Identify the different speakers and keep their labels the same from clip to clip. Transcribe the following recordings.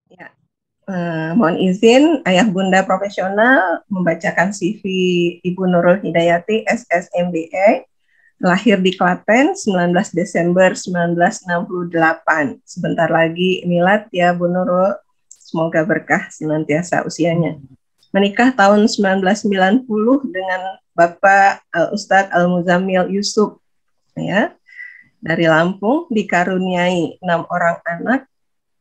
Speaker 1: Ya, mohon izin Ayah Bunda profesional membacakan CV Ibu Nurul Hidayati SSMBA, lahir di Klaten 19 Desember 1968. Sebentar lagi milad ya Bu Nurul. Semoga berkah senantiasa usianya. Menikah tahun 1990 dengan Bapak Ustadz Al-Muzammil Yusuf ya, dari Lampung, dikaruniai 6 orang anak,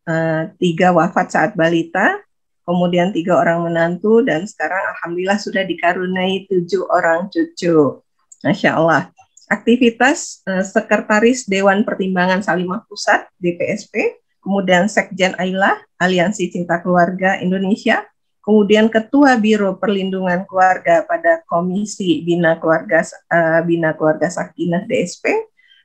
Speaker 1: 3 wafat saat balita, kemudian 3 orang menantu, dan sekarang alhamdulillah sudah dikaruniai 7 orang cucu. Masya Allah. Aktivitas Sekretaris Dewan Pertimbangan Salimah Pusat DPSP, kemudian Sekjen Ailah Aliansi Cinta Keluarga Indonesia, kemudian Ketua Biro Perlindungan Keluarga pada Komisi Bina Keluarga Sakinah DSP,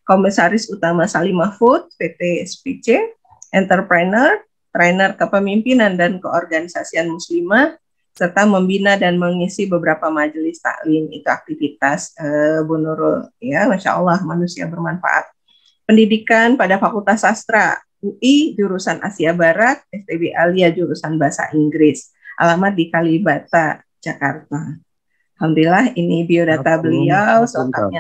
Speaker 1: Komisaris Utama Salimah Food PT SPC, entrepreneur, trainer kepemimpinan dan keorganisasian muslimah, serta membina dan mengisi beberapa majelis taklim. Itu aktivitas Bu Nurul ya, Masya Allah, manusia bermanfaat. Pendidikan pada Fakultas Sastra UI jurusan Asia Barat, STB Alia jurusan Bahasa Inggris, alamat di Kalibata, Jakarta. Alhamdulillah ini biodata beliau, selengkapnya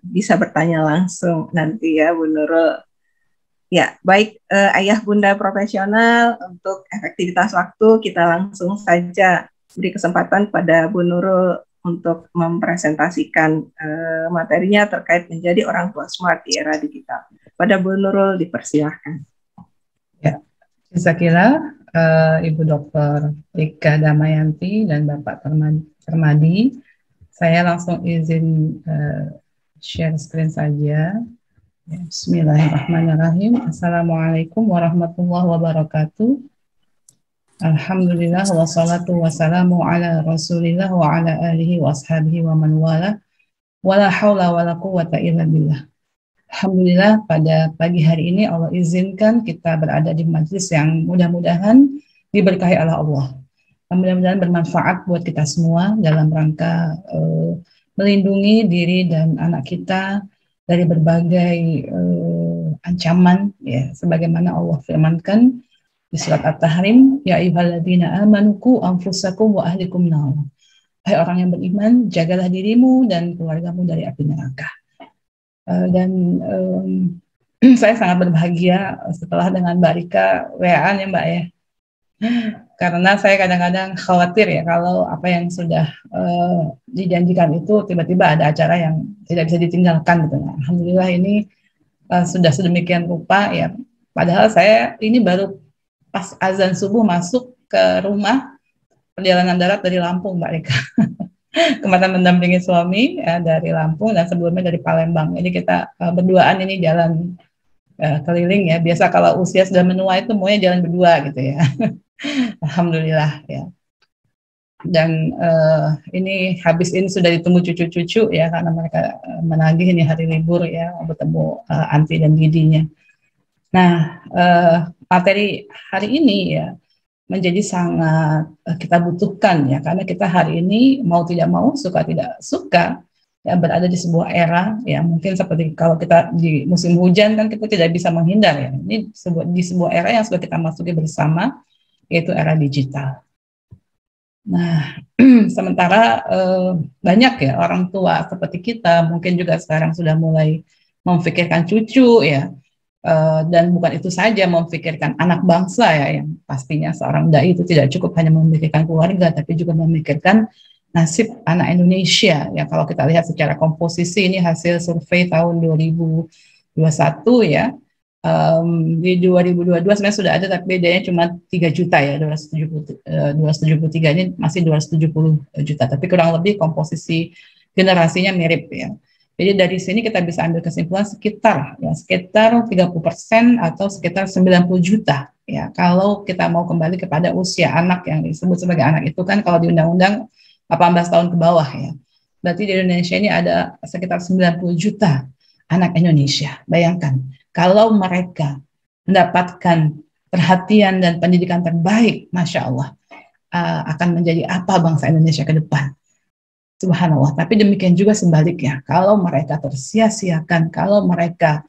Speaker 1: bisa bertanya langsung nanti ya Bu Nurul. Ya, baik Ayah Bunda profesional, untuk efektivitas waktu kita langsung saja beri kesempatan pada Bu Nurul untuk mempresentasikan materinya terkait menjadi orang tua smart di era digital. Pada Bu Nurul dipersilahkan.
Speaker 2: Ya, Jazakallah Ibu Dr. Ika Damayanti dan Bapak Termadi. Saya langsung izin share screen saja. Bismillahirrahmanirrahim. Assalamualaikum warahmatullahi wabarakatuh. Alhamdulillah wassalatu wassalamu ala rasulillah wa ala alihi wa ashabihi wa man wala wala hawla wala quwwata illa billah. Alhamdulillah pada pagi hari ini Allah izinkan kita berada di majlis yang mudah-mudahan diberkahi oleh Allah. Mudah-mudahan bermanfaat buat kita semua dalam rangka melindungi diri dan anak kita dari berbagai ancaman, ya, sebagaimana Allah firmankan di surat At-Tahrim, ya ayyuhalladzina amanu qu anfusakum wa ahlikum nar. Hai orang yang beriman, jagalah dirimu dan keluargamu dari api neraka. Saya sangat berbahagia setelah dengan Mbak Rika WA-an ya Mbak ya. Karena saya kadang-kadang khawatir ya kalau apa yang sudah dijanjikan itu tiba-tiba ada acara yang tidak bisa ditinggalkan gitu. Alhamdulillah ini sudah sedemikian rupa ya. Padahal saya ini baru pas azan subuh masuk ke rumah perjalanan darat dari Lampung Mbak Rika. Kemarin mendampingi suami ya, dari Lampung dan sebelumnya dari Palembang. Jadi kita berduaan ini jalan keliling ya. Biasa kalau usia sudah menua itu maunya jalan berdua gitu ya. Alhamdulillah ya. Dan ini habis ini sudah ditunggu cucu-cucu ya karena mereka menagih ini hari libur ya bertemu anti dan didinya. Nah materi hari ini ya menjadi sangat kita butuhkan ya karena kita hari ini mau tidak mau suka tidak suka ya berada di sebuah era ya mungkin seperti kalau kita di musim hujan kan kita tidak bisa menghindar ya ini di sebuah era yang sudah kita masuki bersama yaitu era digital. Nah, sementara banyak ya orang tua seperti kita mungkin juga sekarang sudah mulai memikirkan cucu ya, dan bukan itu saja memikirkan anak bangsa ya yang pastinya seorang dai itu tidak cukup hanya memikirkan keluarga tapi juga memikirkan nasib anak Indonesia ya kalau kita lihat secara komposisi ini hasil survei tahun 2021 ya. Di 2022 sebenarnya sudah ada tapi bedanya cuma 3 juta ya 273 ini masih 270 juta tapi kurang lebih komposisi generasinya mirip ya. Jadi dari sini kita bisa ambil kesimpulan sekitar 30% atau sekitar 90 juta ya kalau kita mau kembali kepada usia anak yang disebut sebagai anak itu kan kalau di undang-undang 18 tahun ke bawah ya. Berarti di Indonesia ini ada sekitar 90 juta anak Indonesia. Bayangkan kalau mereka mendapatkan perhatian dan pendidikan terbaik, Masya Allah, akan menjadi apa bangsa Indonesia ke depan. Subhanallah. Tapi demikian juga sebaliknya, kalau mereka tersia-siakan, kalau mereka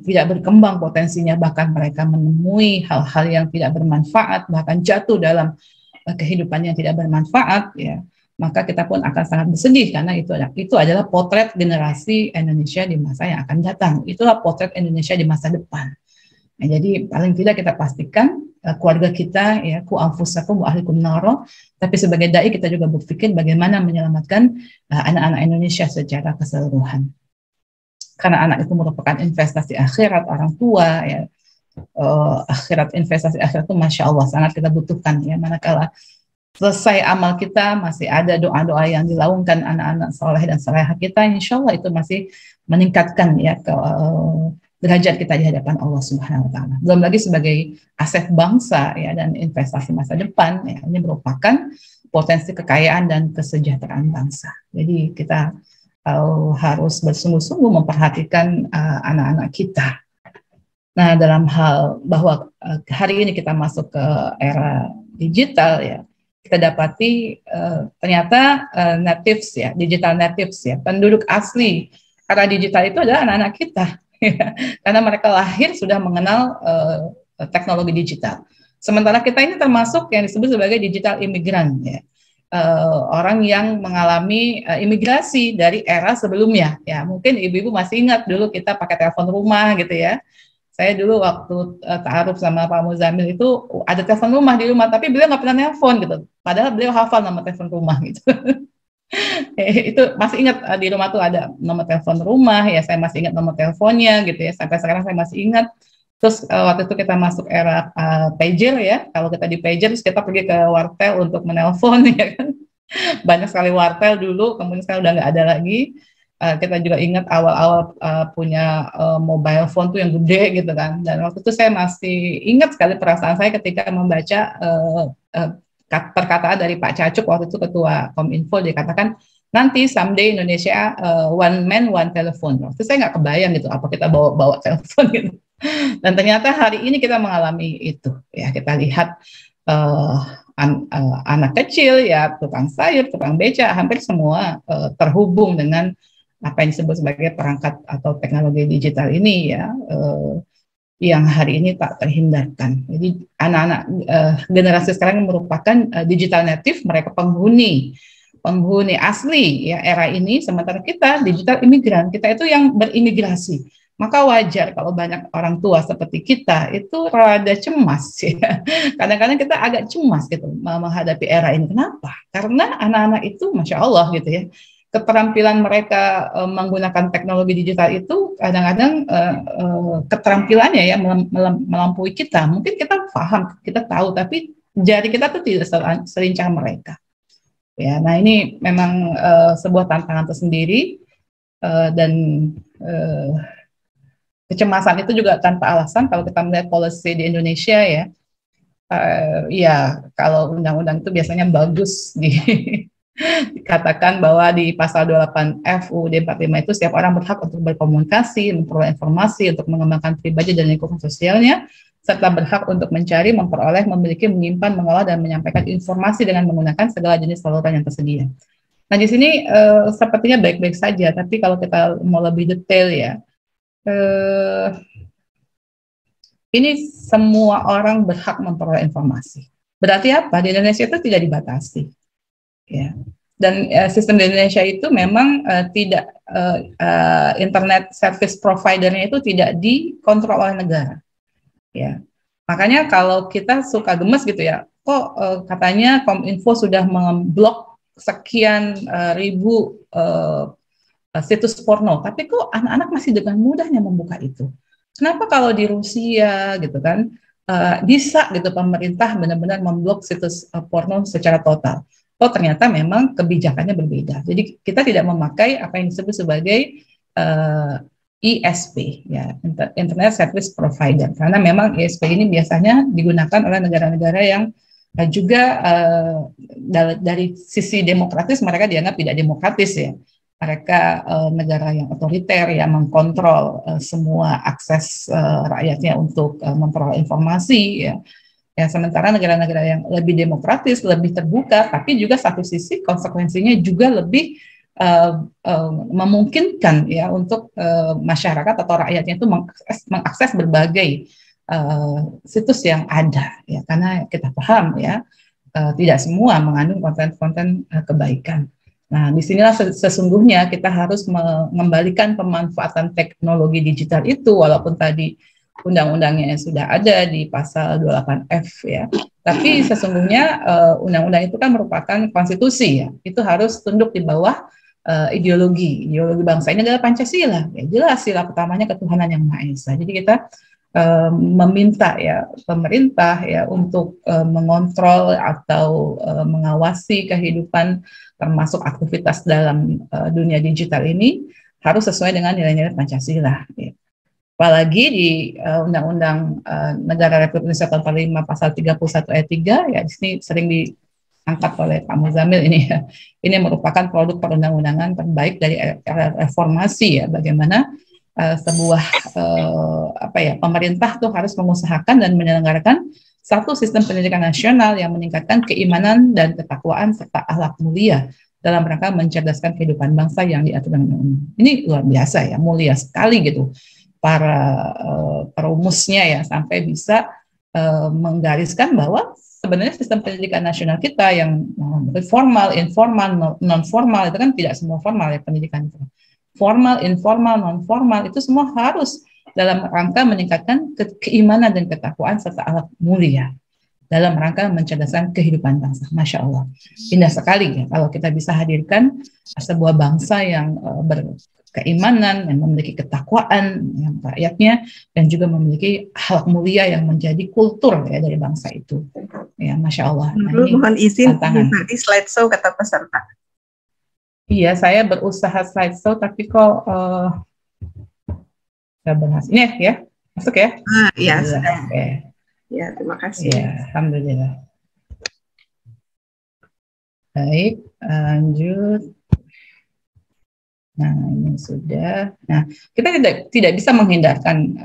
Speaker 2: tidak berkembang potensinya, bahkan mereka menemui hal-hal yang tidak bermanfaat, bahkan jatuh dalam kehidupan yang tidak bermanfaat, ya, maka kita pun akan sangat bersedih karena itu adalah potret generasi Indonesia di masa yang akan datang. Itulah potret Indonesia di masa depan. Nah, jadi paling tidak kita pastikan keluarga kita, ya, ku anfusakum wa ahlikum naro, tapi sebagai dai kita juga berpikir bagaimana menyelamatkan anak-anak Indonesia secara keseluruhan. Karena anak itu merupakan investasi akhirat orang tua, ya, investasi akhirat itu masya Allah sangat kita butuhkan, ya, manakala selesai amal kita masih ada doa-doa yang dilakukan anak-anak soleh dan solehah kita, insya Allah itu masih meningkatkan, ya, derajat kita di hadapan Allah Subhanahu Wa Taala. Belum lagi sebagai aset bangsa, ya, dan investasi masa depan, ya, ini merupakan potensi kekayaan dan kesejahteraan bangsa. Jadi kita harus bersungguh-sungguh memperhatikan anak-anak kita. Nah, dalam hal bahwa hari ini kita masuk ke era digital, ya, kita dapati ternyata natives, ya, digital natives, ya, penduduk asli era digital itu adalah anak-anak kita, ya, karena mereka lahir sudah mengenal teknologi digital. Sementara kita ini termasuk yang disebut sebagai digital imigran, ya. Orang yang mengalami imigrasi dari era sebelumnya, ya, mungkin ibu-ibu masih ingat dulu kita pakai telepon rumah gitu, ya. Saya dulu waktu ta'aruf sama Pak Muzamil itu ada telepon rumah di rumah, tapi beliau nggak pernah nelpon gitu, padahal beliau hafal nomor telepon rumah gitu. Itu masih ingat di rumah tuh ada nomor telepon rumah, ya, saya masih ingat nomor teleponnya gitu, ya, sampai sekarang saya masih ingat. Terus waktu itu kita masuk era pager, ya, kalau kita di pager terus kita pergi ke wartel untuk menelpon, ya kan, banyak sekali wartel dulu, kemudian sekarang udah nggak ada lagi. Kita juga ingat awal-awal punya mobile phone tuh yang gede gitu kan, dan waktu itu saya masih ingat sekali perasaan saya ketika membaca perkataan dari Pak Cacuk waktu itu ketua Kominfo, dia katakan nanti someday Indonesia one man one telephone. Waktu itu saya nggak kebayang gitu apa kita bawa telepon gitu. Dan ternyata hari ini kita mengalami itu, ya, kita lihat anak kecil, ya, tukang sayur, tukang beca, hampir semua terhubung dengan apa yang disebut sebagai perangkat atau teknologi digital ini, ya, yang hari ini tak terhindarkan. Jadi anak-anak generasi sekarang merupakan digital native, mereka penghuni asli, ya, era ini, sementara kita digital imigran, kita itu yang berimigrasi. Maka wajar kalau banyak orang tua seperti kita itu rada cemas, ya. Kadang-kadang kita agak cemas gitu menghadapi era ini. Kenapa? Karena anak-anak itu, masya Allah gitu, ya, keterampilan mereka menggunakan teknologi digital itu kadang-kadang keterampilannya, ya, melampaui kita. Mungkin kita paham, kita tahu, tapi jari kita tuh tidak selincah mereka. Ya, nah ini memang sebuah tantangan tersendiri, dan kecemasan itu juga tanpa alasan. Kalau kita melihat policy di Indonesia, ya, ya, kalau undang-undang itu biasanya bagus dikatakan bahwa di pasal 28F UUD 45 itu setiap orang berhak untuk berkomunikasi, memperoleh informasi, untuk mengembangkan pribadi dan lingkungan sosialnya, serta berhak untuk mencari, memperoleh, memiliki, menyimpan, mengolah, dan menyampaikan informasi dengan menggunakan segala jenis saluran yang tersedia. Nah, di sini sepertinya baik-baik saja, tapi kalau kita mau lebih detail, ya, ini semua orang berhak memperoleh informasi. Berarti apa? Di Indonesia itu tidak dibatasi, ya. Dan sistem di Indonesia itu memang tidak internet service providernya itu tidak dikontrol oleh negara, ya. Makanya kalau kita suka gemes gitu, ya, kok katanya Kominfo sudah memblok sekian ribu situs porno, tapi kok anak-anak masih dengan mudahnya membuka itu. Kenapa kalau di Rusia gitu kan bisa gitu pemerintah benar-benar memblok situs porno secara total? Oh, ternyata memang kebijakannya berbeda. Jadi kita tidak memakai apa yang disebut sebagai ISP, ya, Internet Service Provider, karena memang ISP ini biasanya digunakan oleh negara-negara yang juga dari sisi demokratis mereka dianggap tidak demokratis, ya. Mereka negara yang otoriter, yang mengkontrol semua akses rakyatnya untuk memperoleh informasi, ya. Ya, sementara negara-negara yang lebih demokratis, lebih terbuka, tapi juga satu sisi konsekuensinya juga lebih memungkinkan ya untuk masyarakat atau rakyatnya itu mengakses berbagai situs yang ada ya, karena kita paham ya tidak semua mengandung konten-konten kebaikan. Nah, disinilah sesungguhnya kita harus mengembalikan pemanfaatan teknologi digital itu, walaupun tadi undang-undangnya sudah ada di pasal 28F ya. Tapi sesungguhnya undang-undang itu kan merupakan konstitusi ya. Itu harus tunduk di bawah ideologi bangsa ini adalah Pancasila. Ya, jelas sila pertamanya ketuhanan yang Maha Esa. Jadi kita meminta ya pemerintah ya untuk mengontrol atau mengawasi kehidupan termasuk aktivitas dalam dunia digital ini harus sesuai dengan nilai-nilai Pancasila. Ya. Apalagi di Undang-Undang Negara Republik Indonesia tahun 45 pasal 31 ayat 3 ya, di sini sering diangkat oleh Pak Muzamil ini ya. Ini merupakan produk perundang-undangan terbaik dari reformasi ya, bagaimana sebuah pemerintah tuh harus mengusahakan dan menyelenggarakan satu sistem pendidikan nasional yang meningkatkan keimanan dan ketakwaan serta akhlak mulia dalam rangka mencerdaskan kehidupan bangsa yang diatur dalam undang-undang. Ini luar biasa ya, mulia sekali gitu para perumusnya ya, sampai bisa menggariskan bahwa sebenarnya sistem pendidikan nasional kita yang formal, informal, non formal itu kan tidak semua formal ya pendidikan itu. Formal, informal, non formal itu semua harus dalam rangka meningkatkan keimanan dan ketakwaan serta akhlak mulia dalam rangka mencerdaskan kehidupan bangsa. Masya Allah, indah sekali ya kalau kita bisa hadirkan sebuah bangsa yang berkeimanan, yang memiliki ketakwaan yang rakyatnya, dan juga memiliki akhlak mulia yang menjadi kultur ya dari bangsa itu. Ya, Masya Allah.
Speaker 1: Nah, mohon izin di slideshow kata peserta.
Speaker 2: Iya, saya berusaha slideshow, tapi kok nggak berhasil. Ini ya, masuk ya?
Speaker 1: Iya, sudah. Okay. Ya, terima kasih.
Speaker 2: Ya, alhamdulillah. Baik, lanjut. Nah, ini sudah. Nah, kita tidak bisa menghindarkan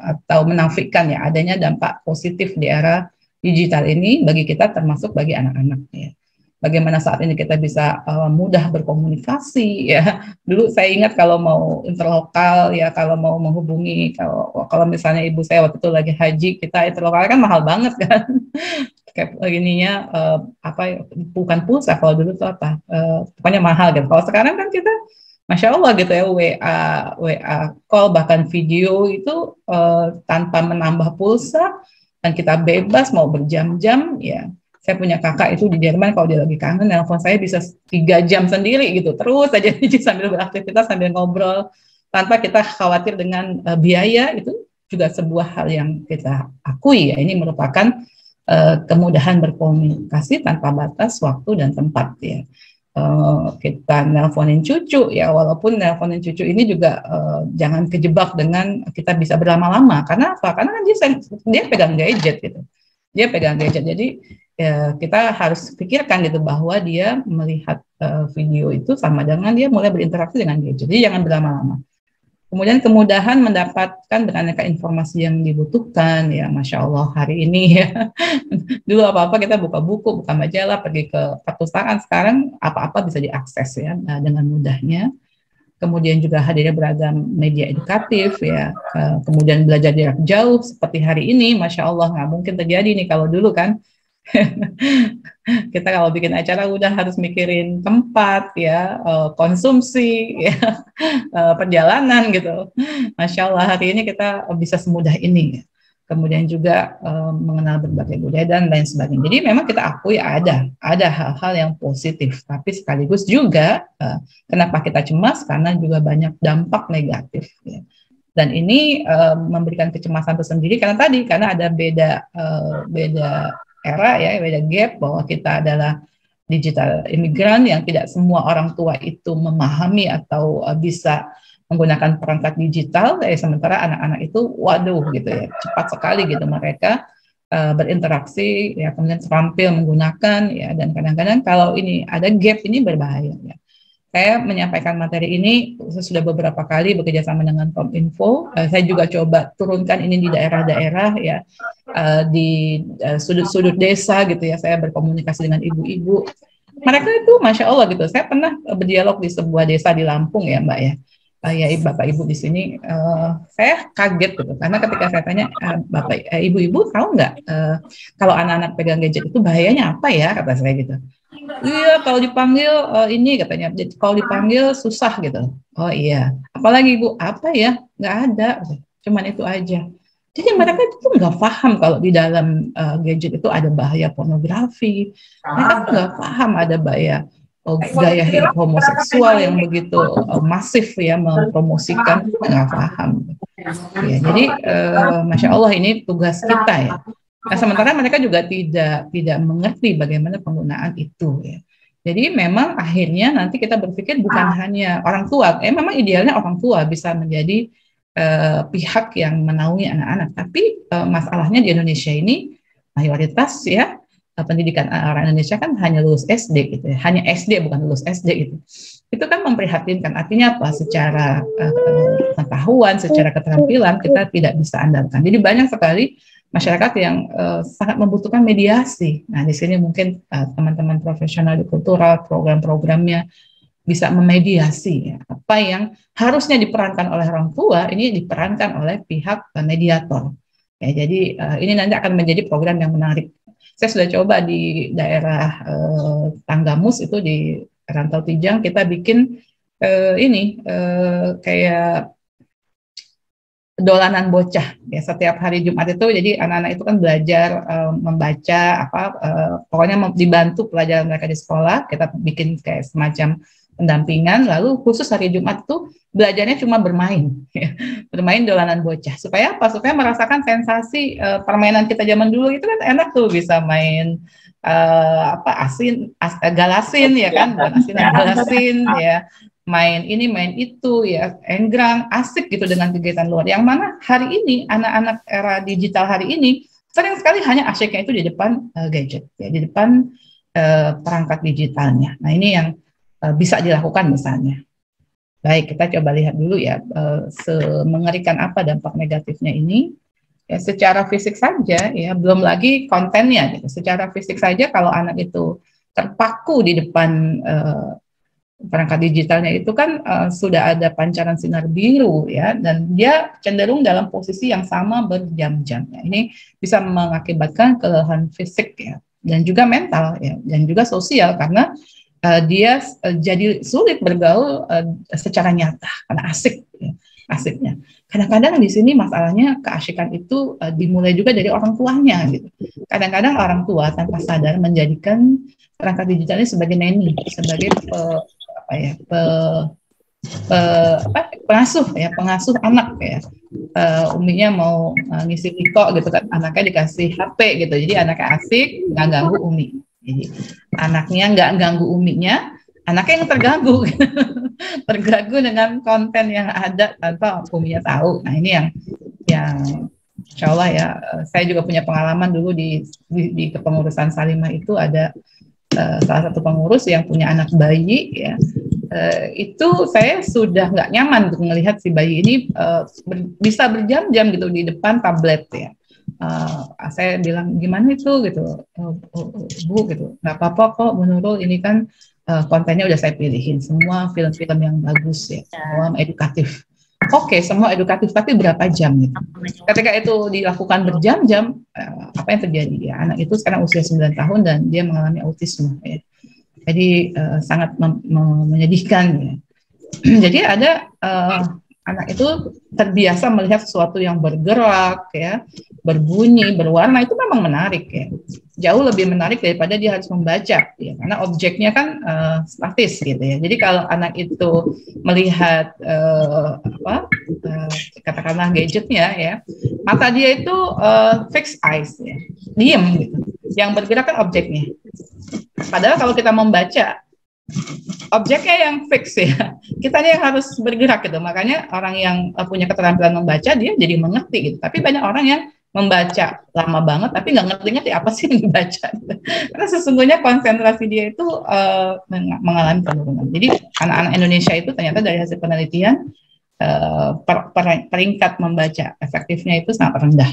Speaker 2: atau menafikan ya adanya dampak positif di era digital ini bagi kita, termasuk bagi anak-anak ya. Bagaimana saat ini kita bisa mudah berkomunikasi ya. Dulu saya ingat kalau mau interlokal ya, kalau mau menghubungi, kalau misalnya ibu saya waktu itu lagi haji, kita interlokal kan mahal banget kan. Kayak begininya bukan pulsa, kalau dulu tuh pokoknya mahal gitu. Kalau sekarang kan kita Masya Allah gitu ya, WA call bahkan video itu tanpa menambah pulsa, dan kita bebas mau berjam-jam ya. Saya punya kakak itu di Jerman, kalau dia lagi kangen, nelfon saya bisa 3 jam sendiri gitu, terus aja sambil beraktivitas, sambil ngobrol, tanpa kita khawatir dengan biaya. Itu juga sebuah hal yang kita akui ya, ini merupakan kemudahan berkomunikasi tanpa batas waktu dan tempat ya. Kita nelponin cucu ya, walaupun nelponin cucu ini juga jangan kejebak dengan kita bisa berlama-lama. Karena apa? Karena kan dia pegang gadget gitu. Dia pegang gadget, jadi ya, kita harus pikirkan gitu bahwa dia melihat video itu sama dengan dia mulai berinteraksi dengan gadget. Jadi jangan berlama-lama. Kemudian kemudahan mendapatkan beraneka informasi yang dibutuhkan ya, Masya Allah hari ini ya. Dulu apa-apa kita buka buku, buka majalah, pergi ke perpustakaan. Sekarang apa-apa bisa diakses ya dengan mudahnya. Kemudian juga hadirnya beragam media edukatif ya. Kemudian belajar jarak jauh seperti hari ini, Masya Allah nggak mungkin terjadi nih kalau dulu kan. Kita kalau bikin acara udah harus mikirin tempat ya, konsumsi ya, perjalanan gitu. Masya Allah hari ini kita bisa semudah ini. Kemudian juga mengenal berbagai budaya dan lain sebagainya. Jadi memang kita akui ada hal-hal yang positif, tapi sekaligus juga kenapa kita cemas, karena juga banyak dampak negatif ya. Dan ini memberikan kecemasan tersendiri karena ada beda era ya, beda gap, bahwa kita adalah digital imigran yang tidak semua orang tua itu memahami atau bisa menggunakan perangkat digital, sementara anak-anak itu waduh gitu ya, cepat sekali gitu mereka berinteraksi ya, kemudian terampil menggunakan ya, dan kadang-kadang kalau ini ada gap ini berbahaya ya. Saya menyampaikan materi ini sudah beberapa kali bekerja sama dengan Kominfo. Saya juga coba turunkan ini di daerah-daerah ya, di sudut-sudut desa gitu ya. Saya berkomunikasi dengan ibu-ibu. mereka itu Masya Allah gitu. Saya pernah berdialog di sebuah desa di Lampung ya Mbak ya. Ya Bapak Ibu di sini, saya kaget gitu karena ketika saya tanya Bapak Ibu-ibu tahu nggak kalau anak-anak pegang gadget itu bahayanya apa ya, kata saya gitu. Iya kalau dipanggil ini katanya, kalau dipanggil susah gitu. Oh iya, apalagi Ibu apa ya, nggak ada, cuman itu aja. Jadi mereka itu nggak paham kalau di dalam gadget itu ada bahaya pornografi. Mereka tuh nggak paham ada bahaya gaya hidup homoseksual yang begitu masif ya mempromosikan, nggak paham. Ya, jadi Masya Allah ini tugas kita ya. Nah, sementara mereka juga tidak mengerti bagaimana penggunaan itu ya. Jadi memang akhirnya nanti kita berpikir bukan hanya orang tua, memang idealnya orang tua bisa menjadi pihak yang menaungi anak-anak. Tapi masalahnya di Indonesia ini mayoritas ya pendidikan orang Indonesia kan hanya lulus SD gitu ya, hanya SD bukan lulus SD gitu. Itu kan memprihatinkan. Artinya apa? Secara pengetahuan, secara keterampilan kita tidak bisa andalkan. Jadi banyak sekali masyarakat yang sangat membutuhkan mediasi. Nah di sini mungkin teman-teman profesional di kultural program-programnya bisa memediasi ya. Apa yang harusnya diperankan oleh orang tua ini diperankan oleh pihak mediator. Ya, jadi ini nanti akan menjadi program yang menarik. Saya sudah coba di daerah Tanggamus itu di Rantau Tijang kita bikin ini kayak dolanan bocah ya setiap hari Jumat itu. Jadi anak-anak itu kan belajar membaca pokoknya dibantu pelajaran mereka di sekolah. Kita bikin kayak semacam pendampingan, lalu khusus hari Jumat itu belajarnya cuma bermain, ya. Bermain dolanan bocah. Supaya apa? Supaya merasakan sensasi permainan kita zaman dulu itu kan enak tuh, bisa main galasin ya kan, galasin ya, main ini main itu ya, enggrang, asik gitu dengan kegiatan luar. Yang mana hari ini anak-anak era digital hari ini sering sekali hanya asyiknya itu di depan gadget, ya, di depan perangkat digitalnya. Nah ini yang bisa dilakukan misalnya. Baik, kita coba lihat dulu ya, semengerikan apa dampak negatifnya ini. Ya, secara fisik saja, ya belum lagi kontennya. Gitu. Secara fisik saja, kalau anak itu terpaku di depan perangkat digitalnya itu kan sudah ada pancaran sinar biru ya, dan dia cenderung dalam posisi yang sama berjam-jam. Ya. Ini bisa mengakibatkan kelelahan fisik ya, dan juga mental ya, dan juga sosial karena dia jadi sulit bergaul secara nyata karena asik ya, asiknya. Kadang-kadang di sini masalahnya keasikan itu dimulai juga dari orang tuanya gitu. Kadang-kadang orang tua tanpa sadar menjadikan perangkat digital ini sebagai nanny, sebagai pengasuh anak ya. Uminya mau ngisi Iko gitu kan, anaknya dikasih HP gitu, jadi anaknya asik nggak ganggu umi. Jadi anaknya nggak ganggu uminya, anaknya yang terganggu, terganggu dengan konten yang ada tanpa uminya tahu. Nah ini yang insya Allah ya, saya juga punya pengalaman dulu di kepengurusan Salimah itu ada salah satu pengurus yang punya anak bayi ya. Itu saya sudah nggak nyaman untuk melihat si bayi ini bisa berjam-jam gitu di depan tablet ya. Saya bilang gimana itu gitu, Bu gitu, nggak apa-apa kok menurut ini kan kontennya udah saya pilihin semua film-film yang bagus ya, semua edukatif. Oke, semua edukatif, tapi berapa jam gitu. Ketika itu dilakukan berjam-jam, apa yang terjadi ya? Anak itu sekarang usia 9 tahun dan dia mengalami autisme ya. Jadi sangat menyedihkan ya. Jadi ada anak itu terbiasa melihat sesuatu yang bergerak ya, berbunyi, berwarna, itu memang menarik ya. Jauh lebih menarik daripada dia harus membaca ya, karena objeknya kan statis gitu ya. Jadi kalau anak itu melihat katakanlah gadgetnya ya, mata dia itu fixed eyes ya, diem gitu. Yang bergerak kan objeknya. Padahal kalau kita membaca, objeknya yang fix ya, kitanya yang harus bergerak gitu. Makanya orang yang punya keterampilan membaca dia jadi mengerti gitu. Tapi banyak orang yang membaca lama banget tapi nggak ngerti apa sih yang dibaca gitu. Karena sesungguhnya konsentrasi dia itu mengalami penurunan. Jadi anak-anak Indonesia itu ternyata dari hasil penelitian peringkat membaca efektifnya itu sangat rendah.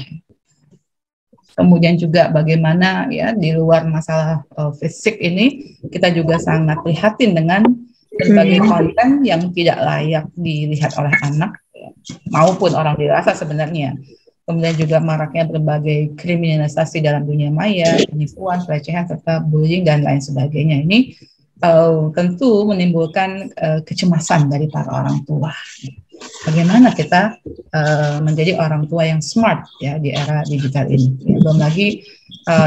Speaker 2: Kemudian juga bagaimana ya di luar masalah fisik ini kita juga sangat prihatin dengan berbagai konten yang tidak layak dilihat oleh anak maupun orang dewasa sebenarnya. Kemudian juga maraknya berbagai kriminalisasi dalam dunia maya, penipuan, pelecehan, serta bullying dan lain sebagainya. Ini tentu menimbulkan kecemasan dari para orang tua. Bagaimana kita menjadi orang tua yang smart ya di era digital ini. Ya, belum lagi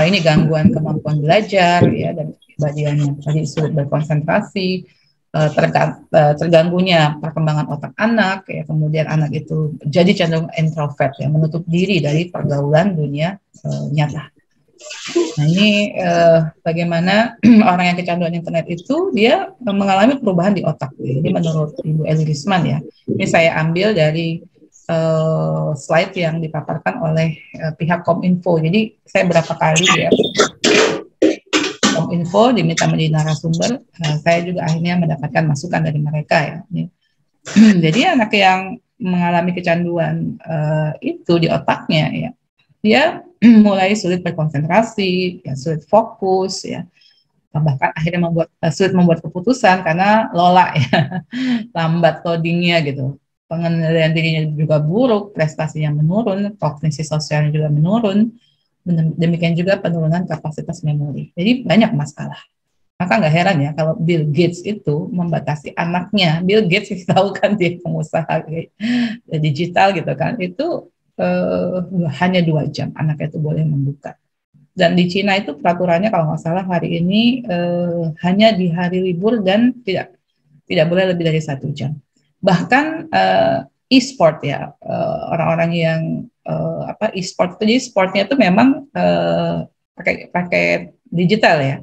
Speaker 2: ini gangguan kemampuan belajar ya dan kepribadiannya. Tadi sulit berkonsentrasi, terganggunya perkembangan otak anak ya, kemudian anak itu jadi cenderung introvert ya, menutup diri dari pergaulan dunia nyata. Nah ini bagaimana orang yang kecanduan internet itu dia mengalami perubahan di otak. Ini menurut Ibu Eli Risman ya. Ini saya ambil dari slide yang dipaparkan oleh pihak Kominfo. Jadi saya berapa kali ya Kominfo diminta menjadi narasumber, saya juga akhirnya mendapatkan masukan dari mereka ya. Jadi anak yang mengalami kecanduan itu di otaknya ya, dia mulai sulit berkonsentrasi, ya, sulit fokus ya, bahkan akhirnya sulit membuat keputusan karena lola ya, lambat codingnya gitu. Pengendalian dirinya juga buruk, prestasinya menurun, kognisi sosialnya juga menurun. Demikian juga penurunan kapasitas memori. Jadi banyak masalah. Maka nggak heran ya kalau Bill Gates itu membatasi anaknya. Bill Gates kita tahu kan dia pengusaha digital gitu kan. Itu hanya 2 jam anaknya itu boleh membuka. Dan di Cina itu peraturannya kalau nggak salah hari ini hanya di hari libur dan tidak boleh lebih dari 1 jam. Bahkan e-sport ya, orang-orang yang e-sport itu, jadi sportnya itu memang pakai digital ya.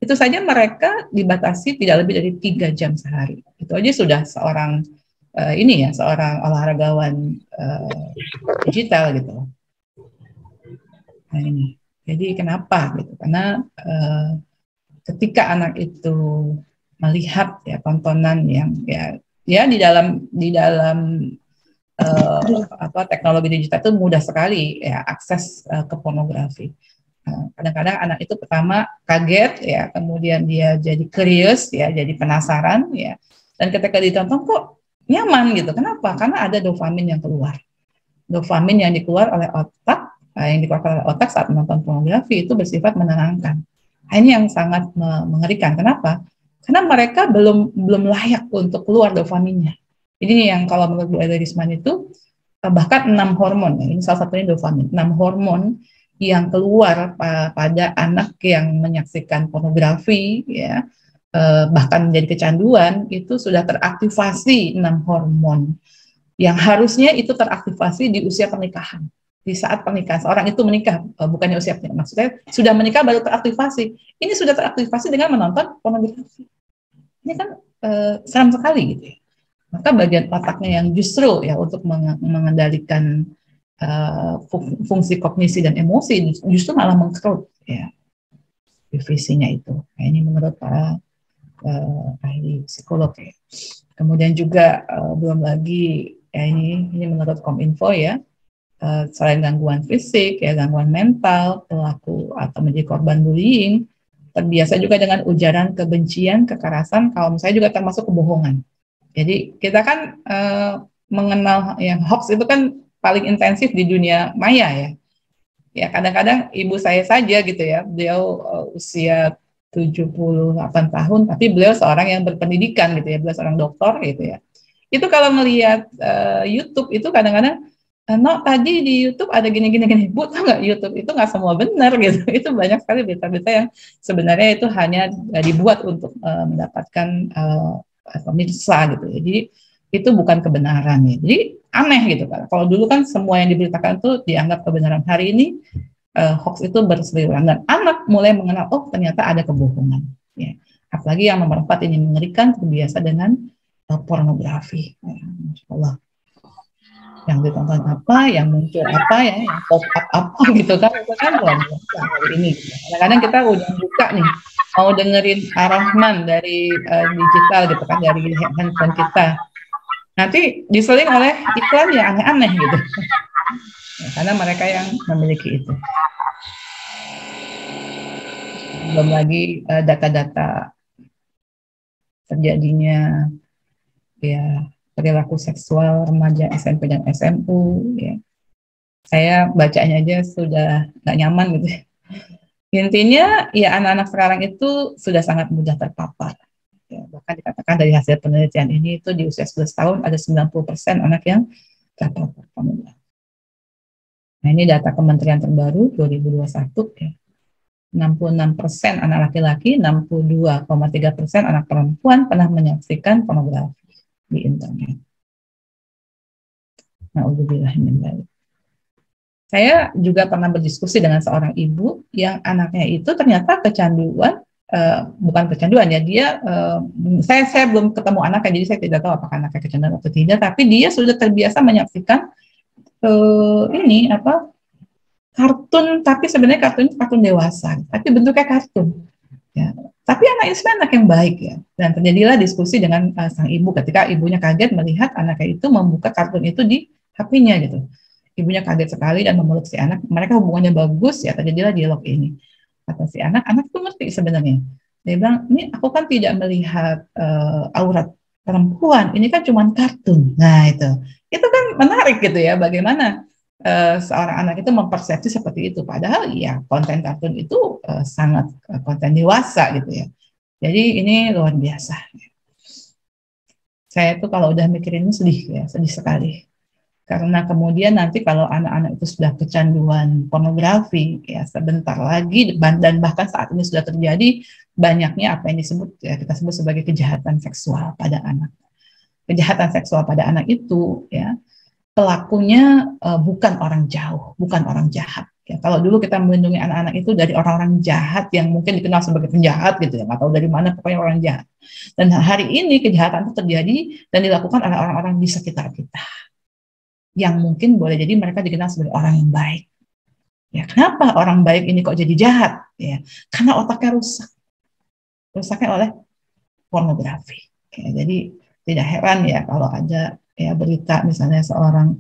Speaker 2: Itu saja mereka dibatasi tidak lebih dari 3 jam sehari. Itu aja sudah seorang seorang olahragawan digital gitu. Nah ini, jadi kenapa gitu? Karena ketika anak itu melihat ya tontonan yang ya di dalam teknologi digital itu mudah sekali ya akses ke pornografi. Kadang-kadang anak itu pertama kaget ya, kemudian dia jadi curious ya, jadi penasaran ya, dan ketika ditonton kok nyaman gitu. Kenapa? Karena ada dopamin yang keluar. Dopamin yang dikeluar oleh otak, yang dikeluarkan oleh otak saat menonton pornografi itu bersifat menenangkan. Ini yang sangat mengerikan. Kenapa? Karena mereka belum layak untuk keluar dopaminnya. Ini yang kalau menurut Bu Eli Risman itu bahkan 6 hormon, ini salah satunya dopamin, 6 hormon yang keluar pada anak yang menyaksikan pornografi ya, bahkan menjadi kecanduan, itu sudah teraktivasi 6 hormon yang harusnya itu teraktivasi di usia pernikahan. Di saat pernikahan, seorang itu menikah, bukannya usia pernikahan, maksudnya sudah menikah baru teraktivasi. Ini sudah teraktivasi dengan menonton pornografi. Ini kan seram sekali gitu ya. Maka bagian otaknya yang justru ya untuk mengendalikan fungsi kognisi dan emosi justru malah mengkerut ya divisinya itu. Nah, ini menurut para ahli psikolog ya. Kemudian juga belum lagi ya ini menurut Kominfo ya, selain gangguan fisik ya, gangguan mental, pelaku atau menjadi korban bullying, terbiasa juga dengan ujaran kebencian, kekerasan, kalau misalnya juga termasuk kebohongan. Jadi kita kan mengenal yang hoax itu kan paling intensif di dunia maya ya. Ya kadang-kadang ibu saya saja gitu ya, beliau usia 78 tahun, tapi beliau seorang yang berpendidikan gitu ya, beliau seorang dokter gitu ya. Itu kalau melihat YouTube itu kadang-kadang, no tadi di YouTube ada gini-gini, Bu tau nggak YouTube itu nggak semua benar gitu. Itu banyak sekali berita-berita yang sebenarnya itu hanya dibuat untuk mendapatkan pemirsa gitu ya. Jadi itu bukan kebenaran ya. Jadi aneh gitu kan. Kalau dulu kan semua yang diberitakan itu dianggap kebenaran. Hari ini hoax itu berseliweran dan anak mulai mengenal ternyata ada kebohongan. Ya. Apalagi yang nomor 4 ini mengerikan, terbiasa dengan pornografi. Ya, Masya Allah. Yang ditonton apa, yang muncul apa ya, yang pop up apa gitu kan, itu kan luar biasa hari ini. Kadang-kadang kita udah buka nih, mau dengerin Ar-Rahman dari digital gitu kan, dari handphone kita. Nanti diseling oleh iklan yang aneh-aneh gitu. Ya, karena mereka yang memiliki itu. belum lagi data-data terjadinya ya perilaku seksual remaja SMP dan SMU ya. Saya bacanya aja sudah nggak nyaman gitu. Intinya ya anak-anak sekarang itu sudah sangat mudah terpapar. Ya, bahkan dikatakan dari hasil penelitian ini itu di usia 11 tahun ada 90% anak yang terpapar pornografi. Nah ini data kementerian terbaru 2021 ya. 66% anak laki-laki, 62,3% anak perempuan pernah menyaksikan pornografi di internet. Na'udzubillah min dzalik. Saya juga pernah berdiskusi dengan seorang ibu yang anaknya itu ternyata kecanduan, bukan kecanduan ya, saya belum ketemu anaknya, jadi saya tidak tahu apakah anaknya kecanduan atau tidak, tapi dia sudah terbiasa menyaksikan ini apa kartun, tapi sebenarnya kartun dewasa, tapi bentuknya kartun. Ya. Tapi anak itu anak yang baik ya, dan terjadilah diskusi dengan sang ibu ketika ibunya kaget melihat anaknya itu membuka kartun itu di HP-nya gitu. Ibunya kaget sekali dan memeluk si anak. Mereka hubungannya bagus ya, terjadilah dialog ini. Kata si anak itu ngerti sebenarnya. Dia bilang, ini aku kan tidak melihat aurat perempuan, ini kan cuma kartun. Nah itu kan menarik gitu ya, bagaimana seorang anak itu mempersepsi seperti itu. Padahal ya konten kartun itu sangat konten dewasa gitu ya. Jadi ini luar biasa. Saya tuh kalau udah mikirin ini sedih ya, sedih sekali. Karena kemudian nanti kalau anak-anak itu sudah kecanduan pornografi, ya sebentar lagi dan bahkan saat ini sudah terjadi banyaknya apa yang disebut ya kita sebut sebagai kejahatan seksual pada anak. Kejahatan seksual pada anak itu ya pelakunya bukan orang jauh, bukan orang jahat. Ya, kalau dulu kita melindungi anak-anak itu dari orang-orang jahat yang mungkin dikenal sebagai penjahat gitu ya, nggak tahu dari mana pokoknya orang jahat. Dan hari ini kejahatan itu terjadi dan dilakukan oleh orang-orang di sekitar kita, yang mungkin boleh jadi mereka dikenal sebagai orang yang baik. Ya, kenapa orang baik ini kok jadi jahat? Ya, karena otaknya rusak. Rusaknya oleh pornografi. Ya, jadi tidak heran ya kalau ada ya berita misalnya seorang,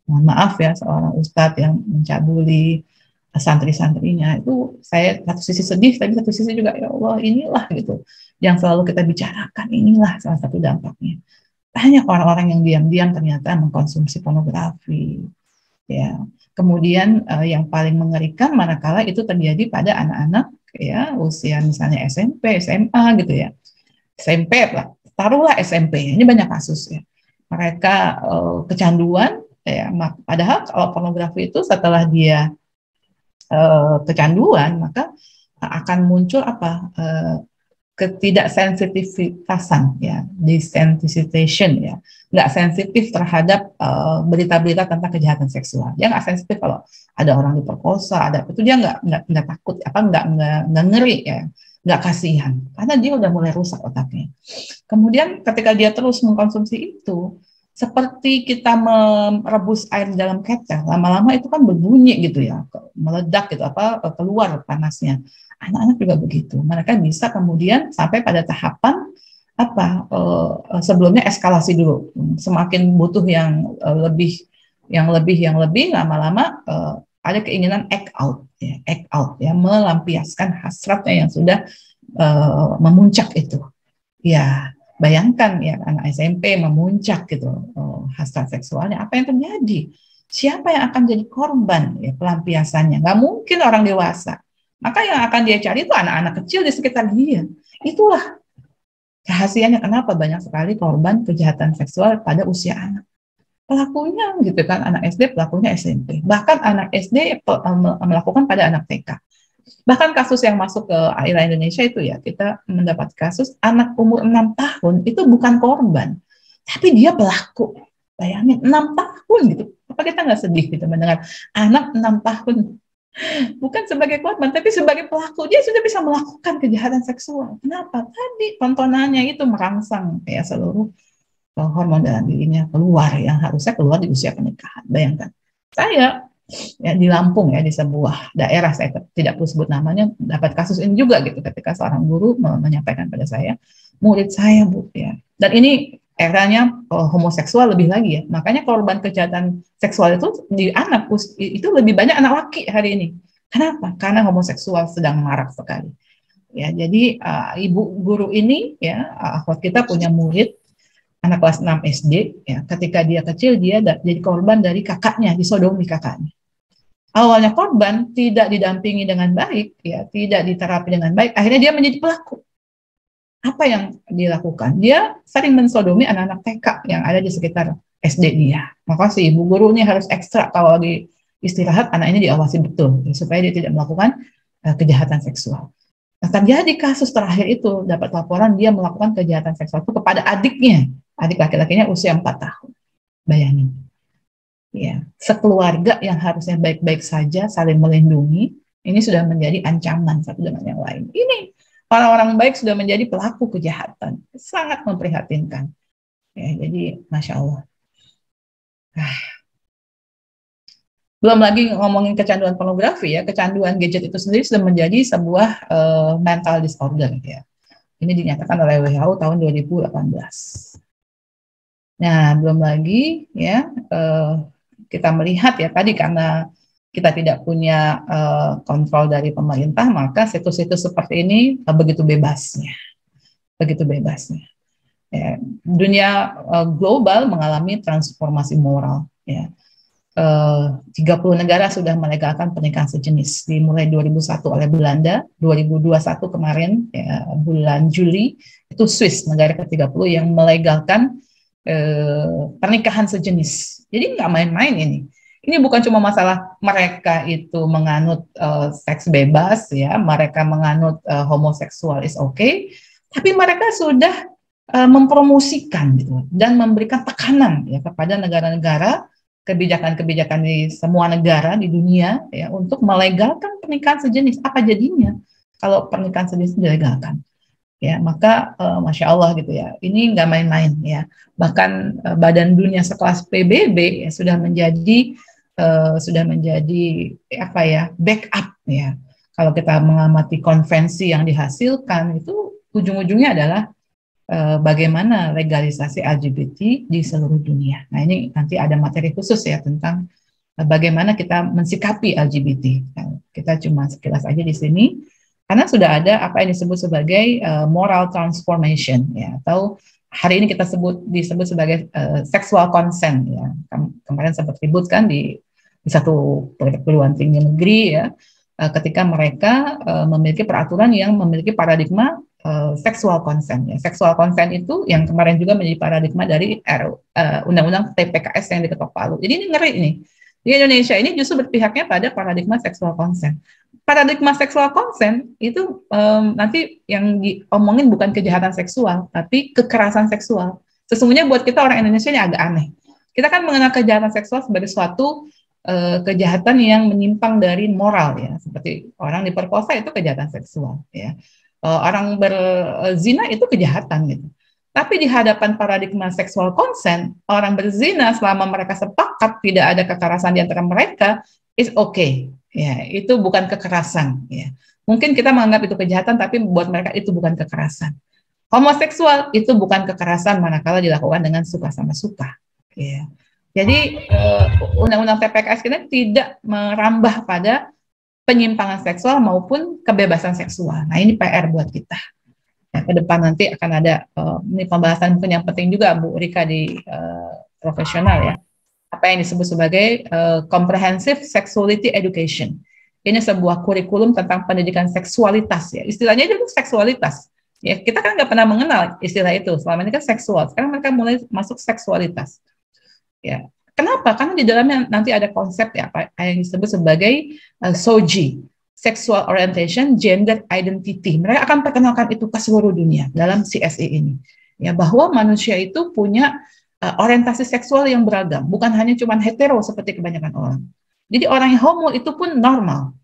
Speaker 2: mohon maaf ya, seorang ustadz yang mencabuli santri-santrinya, itu saya satu sisi sedih, tapi satu sisi juga ya Allah inilah gitu yang selalu kita bicarakan, inilah salah satu dampaknya. Banyak orang-orang yang diam-diam ternyata mengkonsumsi pornografi. Ya, kemudian yang paling mengerikan manakala itu terjadi pada anak-anak ya usia misalnya SMP, SMA gitu ya. SMP lah, taruhlah SMP. Ini banyak kasus ya. Mereka kecanduan ya, padahal kalau pornografi itu setelah dia kecanduan maka akan muncul apa? Ketidaksensitivitasan ya, desensitization ya, nggak sensitif terhadap berita-berita tentang kejahatan seksual. Dia nggak sensitif kalau ada orang diperkosa, ada itu dia nggak takut apa nggak ngeri ya, nggak kasihan karena dia udah mulai rusak otaknya. Kemudian ketika dia terus mengkonsumsi itu, seperti kita merebus air di dalam ketel, lama-lama itu kan berbunyi gitu ya, meledak gitu apa keluar panasnya. Anak-anak juga begitu. Mereka bisa kemudian sampai pada tahapan apa sebelumnya eskalasi dulu. Semakin butuh yang lebih lama-lama ada keinginan act out ya, melampiaskan hasratnya yang sudah memuncak itu. Ya, bayangkan ya anak SMP memuncak gitu hasrat seksualnya, apa yang terjadi? Siapa yang akan jadi korban ya pelampiasannya? Nggak mungkin orang dewasa. Maka yang akan dia cari itu anak-anak kecil di sekitar dia. Itulah rahasianya kenapa banyak sekali korban kejahatan seksual pada usia anak. Pelakunya gitu kan anak SD, pelakunya SMP. Bahkan anak SD melakukan pada anak TK. Bahkan kasus yang masuk ke Aira Indonesia itu ya, kita mendapat kasus anak umur 6 tahun itu bukan korban, tapi dia pelaku. Bayangin 6 tahun gitu. Apa kita nggak sedih gitu mendengar anak 6 tahun bukan sebagai korban, tapi sebagai pelaku, dia sudah bisa melakukan kejahatan seksual. Kenapa? Tadi tontonannya itu merangsang ya seluruh hormon dalam dirinya keluar yang harusnya keluar di usia pernikahan. Bayangkan. Saya ya di Lampung ya di sebuah daerah, saya tidak perlu sebut namanya, dapat kasus ini juga gitu ketika seorang guru menyampaikan pada saya, murid saya Bu ya. Dan ini eranya homoseksual lebih lagi ya. Makanya korban kejahatan seksual itu di anak itu lebih banyak anak laki hari ini. Kenapa? Karena homoseksual sedang marak sekali. Ya, jadi ibu guru ini ya, akhwat kita punya murid anak kelas 6 SD ya, ketika dia kecil dia jadi korban dari kakaknya, disodomi kakaknya. Awalnya korban tidak didampingi dengan baik ya, tidak diterapi dengan baik, akhirnya dia menjadi pelaku. Apa yang dilakukan? Dia sering mensodomi anak-anak TK yang ada di sekitar SD dia. Maka si ibu guru ini harus ekstra kalau di istirahat anak ini diawasi betul ya, supaya dia tidak melakukan kejahatan seksual. Nah, terjadi kasus terakhir itu dapat laporan dia melakukan kejahatan seksual itu kepada adiknya, adik laki-lakinya usia 4 tahun. Bayangin. Ya, sekeluarga yang harusnya baik-baik saja saling melindungi, ini sudah menjadi ancaman satu dengan yang lain. Ini orang-orang baik sudah menjadi pelaku kejahatan. Sangat memprihatinkan. Ya, jadi Masya Allah. Belum lagi ngomongin kecanduan pornografi ya, kecanduan gadget itu sendiri sudah menjadi sebuah mental disorder ya. Ini dinyatakan oleh WHO tahun 2018. Nah, belum lagi ya kita melihat ya tadi karena kita tidak punya kontrol dari pemerintah, maka situs-situs seperti ini begitu bebasnya. Ya, dunia global mengalami transformasi moral ya. 30 negara sudah melegalkan pernikahan sejenis dimulai 2001 oleh Belanda, 2021 kemarin ya, bulan Juli itu Swiss negara ke-30 yang melegalkan pernikahan sejenis. Jadi nggak main-main ini. Ini bukan cuma masalah mereka itu menganut seks bebas ya, mereka menganut homoseksual is okay, tapi mereka sudah mempromosikan gitu dan memberikan tekanan ya kepada negara-negara, kebijakan-kebijakan di semua negara di dunia ya untuk melegalkan pernikahan sejenis. Apa jadinya kalau pernikahan sejenis dilegalkan? Ya, maka Masya Allah gitu ya, ini nggak main-main ya. Bahkan Badan Dunia sekelas PBB ya, sudah menjadi apa ya, backup ya. Kalau kita mengamati konvensi yang dihasilkan itu ujung-ujungnya adalah bagaimana legalisasi LGBT di seluruh dunia. Nah, ini nanti ada materi khusus ya tentang bagaimana kita mensikapi LGBT. Nah, kita cuma sekilas aja di sini karena sudah ada apa yang disebut sebagai moral transformation ya, atau hari ini kita disebut sebagai sexual consent ya. Kemarin sempat ribut kan di satu perguruan tinggi negeri ya, ketika mereka memiliki peraturan yang memiliki paradigma sexual consent ya. Sexual consent itu yang kemarin juga menjadi paradigma dari undang-undang TPKS yang diketok palu. Jadi ini ngeri ini. Di Indonesia ini justru berpihaknya pada paradigma sexual consent. Paradigma sexual consent itu nanti yang diomongin bukan kejahatan seksual, tapi kekerasan seksual. Sesungguhnya buat kita orang Indonesia ini agak aneh. Kita kan mengenal kejahatan seksual sebagai suatu kejahatan yang menyimpang dari moral ya, seperti orang diperkosa itu kejahatan seksual ya. Orang berzina itu kejahatan gitu. Tapi di hadapan paradigma sexual consent, orang berzina selama mereka sepakat tidak ada kekerasan di antara mereka, is okay. Ya, itu bukan kekerasan. Ya. Mungkin kita menganggap itu kejahatan, tapi buat mereka itu bukan kekerasan. Homoseksual itu bukan kekerasan manakala dilakukan dengan suka sama suka. Ya. Jadi undang-undang TPKS kita tidak merambah pada penyimpangan seksual maupun kebebasan seksual. Nah, ini PR buat kita. Ya, ke depan nanti akan ada ini pembahasan mungkin yang penting juga Bu Rika di profesional ya. Apa yang disebut sebagai comprehensive sexuality education. Ini sebuah kurikulum tentang pendidikan seksualitas ya. Istilahnya itu seksualitas. Ya, kita kan nggak pernah mengenal istilah itu. Selama ini kan seksual. Sekarang mereka mulai masuk seksualitas. Ya. Kenapa? Karena di dalamnya nanti ada konsep ya, apa yang disebut sebagai SOGI, Sexual Orientation, Gender Identity. Mereka akan perkenalkan itu ke seluruh dunia dalam CSE ini. Ya, bahwa manusia itu punya orientasi seksual yang beragam, bukan hanya cuma hetero seperti kebanyakan orang. Jadi orang yang homo itu pun normal.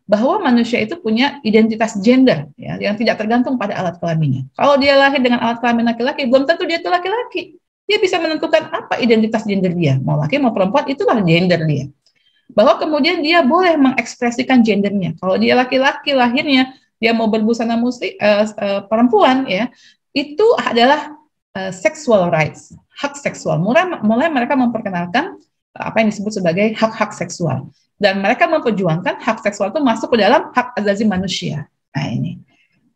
Speaker 2: Bahwa manusia itu punya identitas gender ya, yang tidak tergantung pada alat kelaminnya. Kalau dia lahir dengan alat kelamin laki-laki, belum tentu dia itu laki-laki. Dia bisa menentukan apa identitas gender dia, mau laki mau perempuan, itulah gender dia. Bahwa kemudian dia boleh mengekspresikan gendernya. Kalau dia laki-laki lahirnya, dia mau berbusana muslim perempuan ya, itu adalah sexual rights, hak seksual. Mulai mereka memperkenalkan apa yang disebut sebagai hak-hak seksual. Dan mereka memperjuangkan hak seksual itu masuk ke dalam hak asasi manusia. Nah ini.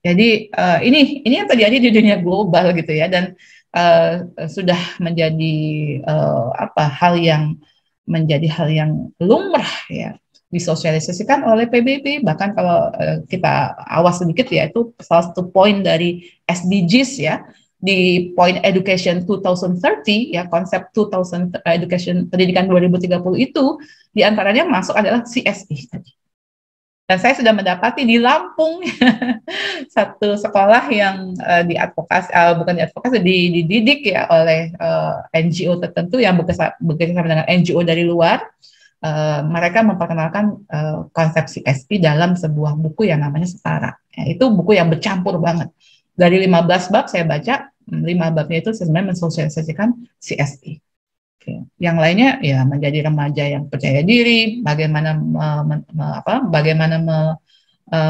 Speaker 2: Jadi ini yang terjadi di dunia global gitu ya, dan sudah menjadi menjadi hal yang lumrah ya, disosialisasikan oleh PBB. Bahkan kalau kita awas sedikit ya, itu salah satu poin dari SDGs ya, di Point Education 2030 ya, konsep 2000 Education pendidikan 2030 itu diantaranya masuk adalah CSE tadi. Dan saya sudah mendapati di Lampung satu sekolah yang diadvokasi, bukan diadvokasi, dididik ya oleh NGO tertentu yang bekerjasama dengan NGO dari luar. Mereka memperkenalkan konsep CSP dalam sebuah buku yang namanya Setara. Ya, itu buku yang bercampur banget. Dari 15 bab saya baca, 5 babnya itu sebenarnya mensosialisasikan CSP. Yang lainnya ya menjadi remaja yang percaya diri, bagaimana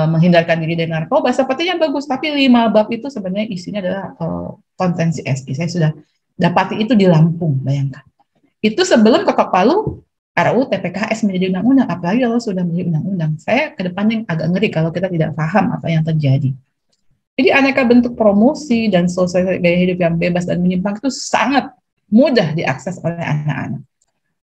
Speaker 2: menghindarkan diri dari narkoba, sepertinya bagus. Tapi 5 bab itu sebenarnya isinya adalah konten CSP. Saya sudah dapati itu di Lampung, bayangkan. Itu sebelum ketok palu RUU TPKS menjadi undang-undang, apalagi kalau sudah menjadi undang-undang. Saya ke depannya agak ngeri kalau kita tidak paham apa yang terjadi. Jadi aneka bentuk promosi dan sosialisasi gaya hidup yang bebas dan menyimpang itu sangat mudah diakses oleh anak-anak.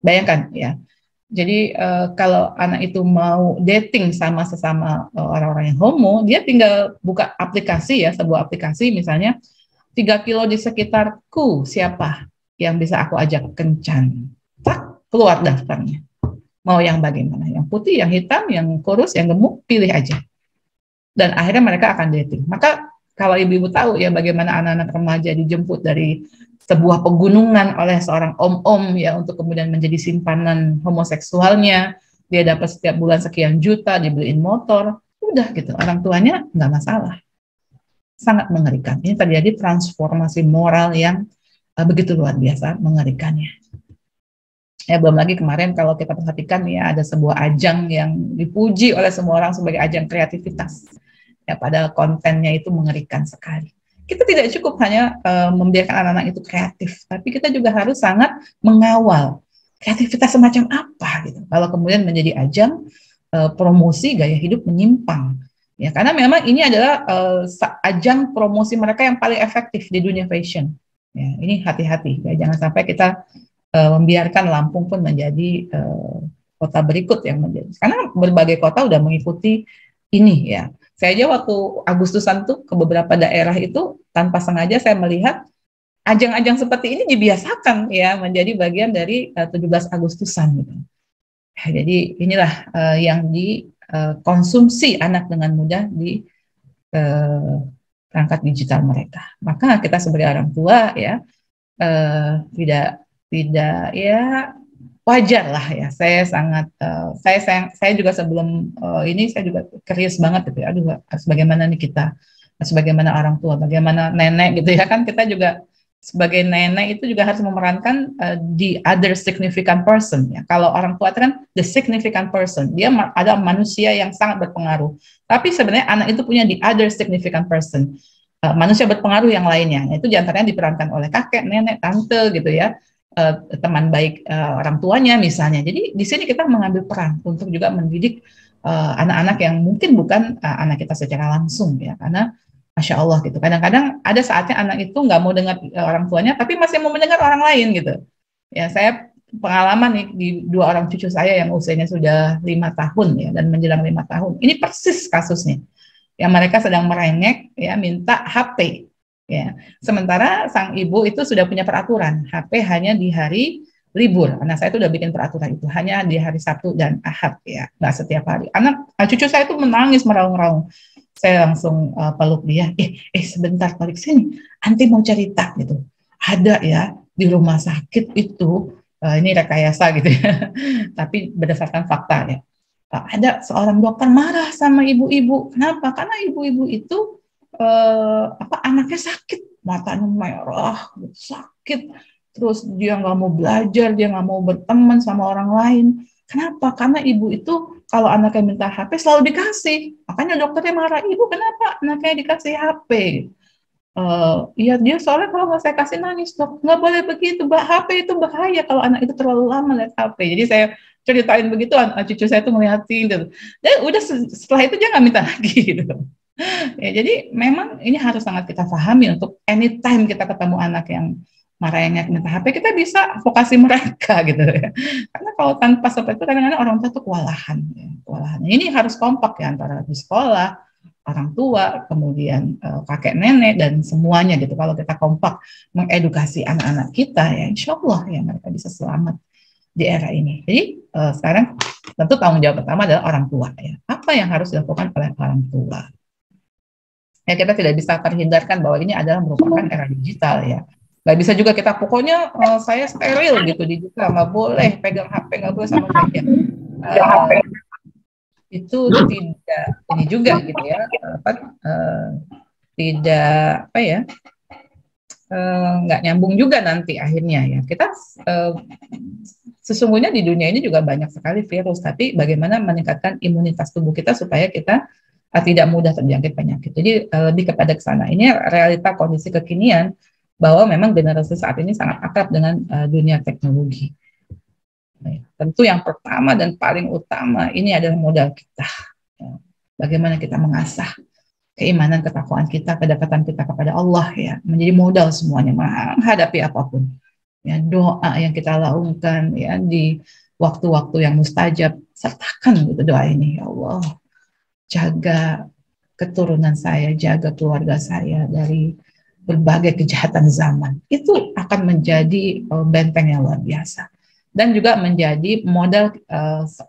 Speaker 2: Bayangkan ya. Jadi kalau anak itu mau dating sama sesama orang-orang yang homo, dia tinggal buka aplikasi ya, sebuah aplikasi misalnya 3 kilo di sekitarku, siapa yang bisa aku ajak kencan. Tak, keluar daftarnya. Mau yang bagaimana? Yang putih, yang hitam, yang kurus, yang gemuk, pilih aja. Dan akhirnya mereka akan dating. Maka kalau ibu-ibu tahu ya bagaimana anak-anak remaja dijemput dari sebuah pegunungan oleh seorang om-om ya untuk kemudian menjadi simpanan homoseksualnya, dia dapat setiap bulan sekian juta, dibeliin motor, udah gitu, orang tuanya nggak masalah. Sangat mengerikan. Ini terjadi transformasi moral yang begitu luar biasa mengerikannya. Ya belum lagi kemarin kalau kita perhatikan ya ada sebuah ajang yang dipuji oleh semua orang sebagai ajang kreativitas. Ya padahal kontennya itu mengerikan sekali. Kita tidak cukup hanya membiarkan anak-anak itu kreatif, tapi kita juga harus sangat mengawal kreativitas semacam apa gitu. Kalau kemudian menjadi ajang promosi gaya hidup menyimpang, ya karena memang ini adalah ajang promosi mereka yang paling efektif di dunia fashion. Ya, ini hati-hati, ya jangan sampai kita membiarkan Lampung pun menjadi kota berikut yang menjadi. Karena berbagai kota udah mengikuti ini ya. Saya aja waktu Agustusan tuh ke beberapa daerah itu tanpa sengaja saya melihat ajang-ajang seperti ini dibiasakan ya menjadi bagian dari 17 Agustusan gitu. Ya, jadi inilah yang dikonsumsi anak dengan mudah di perangkat digital mereka. Maka kita sebagai orang tua ya tidak ya wajar lah ya. Saya sangat saya juga sebelum ini saya juga curious banget gitu. Aduh, harus bagaimana nih kita, harus bagaimana orang tua, bagaimana nenek gitu ya kan, kita juga sebagai nenek itu juga harus memerankan the other significant person ya. Kalau orang tua itu kan the significant person, dia ada manusia yang sangat berpengaruh. Tapi sebenarnya anak itu punya the other significant person, manusia berpengaruh yang lainnya. Itu diantaranya diperankan oleh kakek, nenek, tante gitu ya. Teman baik orang tuanya misalnya. Jadi di sini kita mengambil peran untuk juga mendidik anak-anak yang mungkin bukan anak kita secara langsung ya, karena Masya Allah gitu. Kadang-kadang ada saatnya anak itu nggak mau dengar orang tuanya, tapi masih mau mendengar orang lain gitu. Ya saya pengalaman nih di 2 orang cucu saya yang usianya sudah 5 tahun ya dan menjelang 5 tahun. Ini persis kasusnya. Yang mereka sedang merengek ya minta HP. Ya, sementara sang ibu itu sudah punya peraturan, HP hanya di hari libur. Anak saya itu udah bikin peraturan itu, hanya di hari Sabtu dan Ahad ya, nggak setiap hari. Cucu saya itu menangis meraung-raung. Saya langsung peluk dia, sebentar balik sini, anti mau cerita gitu. Ada ya di rumah sakit itu, ini rekayasa gitu ya, tapi berdasarkan fakta ya. Ada seorang dokter marah sama ibu-ibu. Kenapa? Karena ibu-ibu itu anaknya sakit, matanya merah, sakit, terus dia nggak mau belajar, dia nggak mau berteman sama orang lain. Kenapa? Karena ibu itu kalau anaknya minta HP selalu dikasih. Makanya dokternya marah, ibu kenapa anaknya dikasih HP? Iya dia soalnya kalau nggak saya kasih nangis dok. Nggak boleh begitu, HP itu bahaya kalau anak itu terlalu lama lihat HP. Jadi saya ceritain begitu, cucu saya tuh ngeliatin gitu. Dan udah setelah itu dia nggak minta lagi gitu. Ya, jadi memang ini harus sangat kita pahami untuk anytime kita ketemu anak yang marah yang minta HP, kita bisa vokasi mereka gitu ya. Karena kalau tanpa seperti itu kadang-kadang orang tua tuh kewalahan, ya, kewalahan. Ini harus kompak ya antara di sekolah, orang tua, kemudian kakek nenek dan semuanya gitu. Kalau kita kompak mengedukasi anak-anak kita ya, insya Allah ya mereka bisa selamat di era ini. Jadi sekarang tentu tanggung jawab pertama adalah orang tua ya. Apa yang harus dilakukan oleh orang tua? Ya kita tidak bisa terhindarkan bahwa ini adalah merupakan era digital ya. Nggak bisa juga kita pokoknya saya steril gitu digital, nggak boleh pegang HP, nggak boleh sama saya. Itu tidak ini juga gitu ya, tidak apa ya, nggak nyambung juga nanti akhirnya ya. Kita sesungguhnya di dunia ini juga banyak sekali virus, tapi bagaimana meningkatkan imunitas tubuh kita supaya kita tidak mudah terjangkit penyakit. Jadi lebih kepada ke sana. Ini realita kondisi kekinian bahwa memang generasi saat ini sangat akrab dengan dunia teknologi. Nah, tentu yang pertama dan paling utama ini adalah modal kita. Ya. Bagaimana kita mengasah keimanan, ketakwaan kita, kedekatan kita kepada Allah ya, menjadi modal semuanya menghadapi apapun. Ya, doa yang kita lakukan ya di waktu-waktu yang mustajab, sertakan gitu doa ini, ya Allah. Jaga keturunan saya, jaga keluarga saya dari berbagai kejahatan zaman. Itu akan menjadi benteng yang luar biasa. Dan juga menjadi modal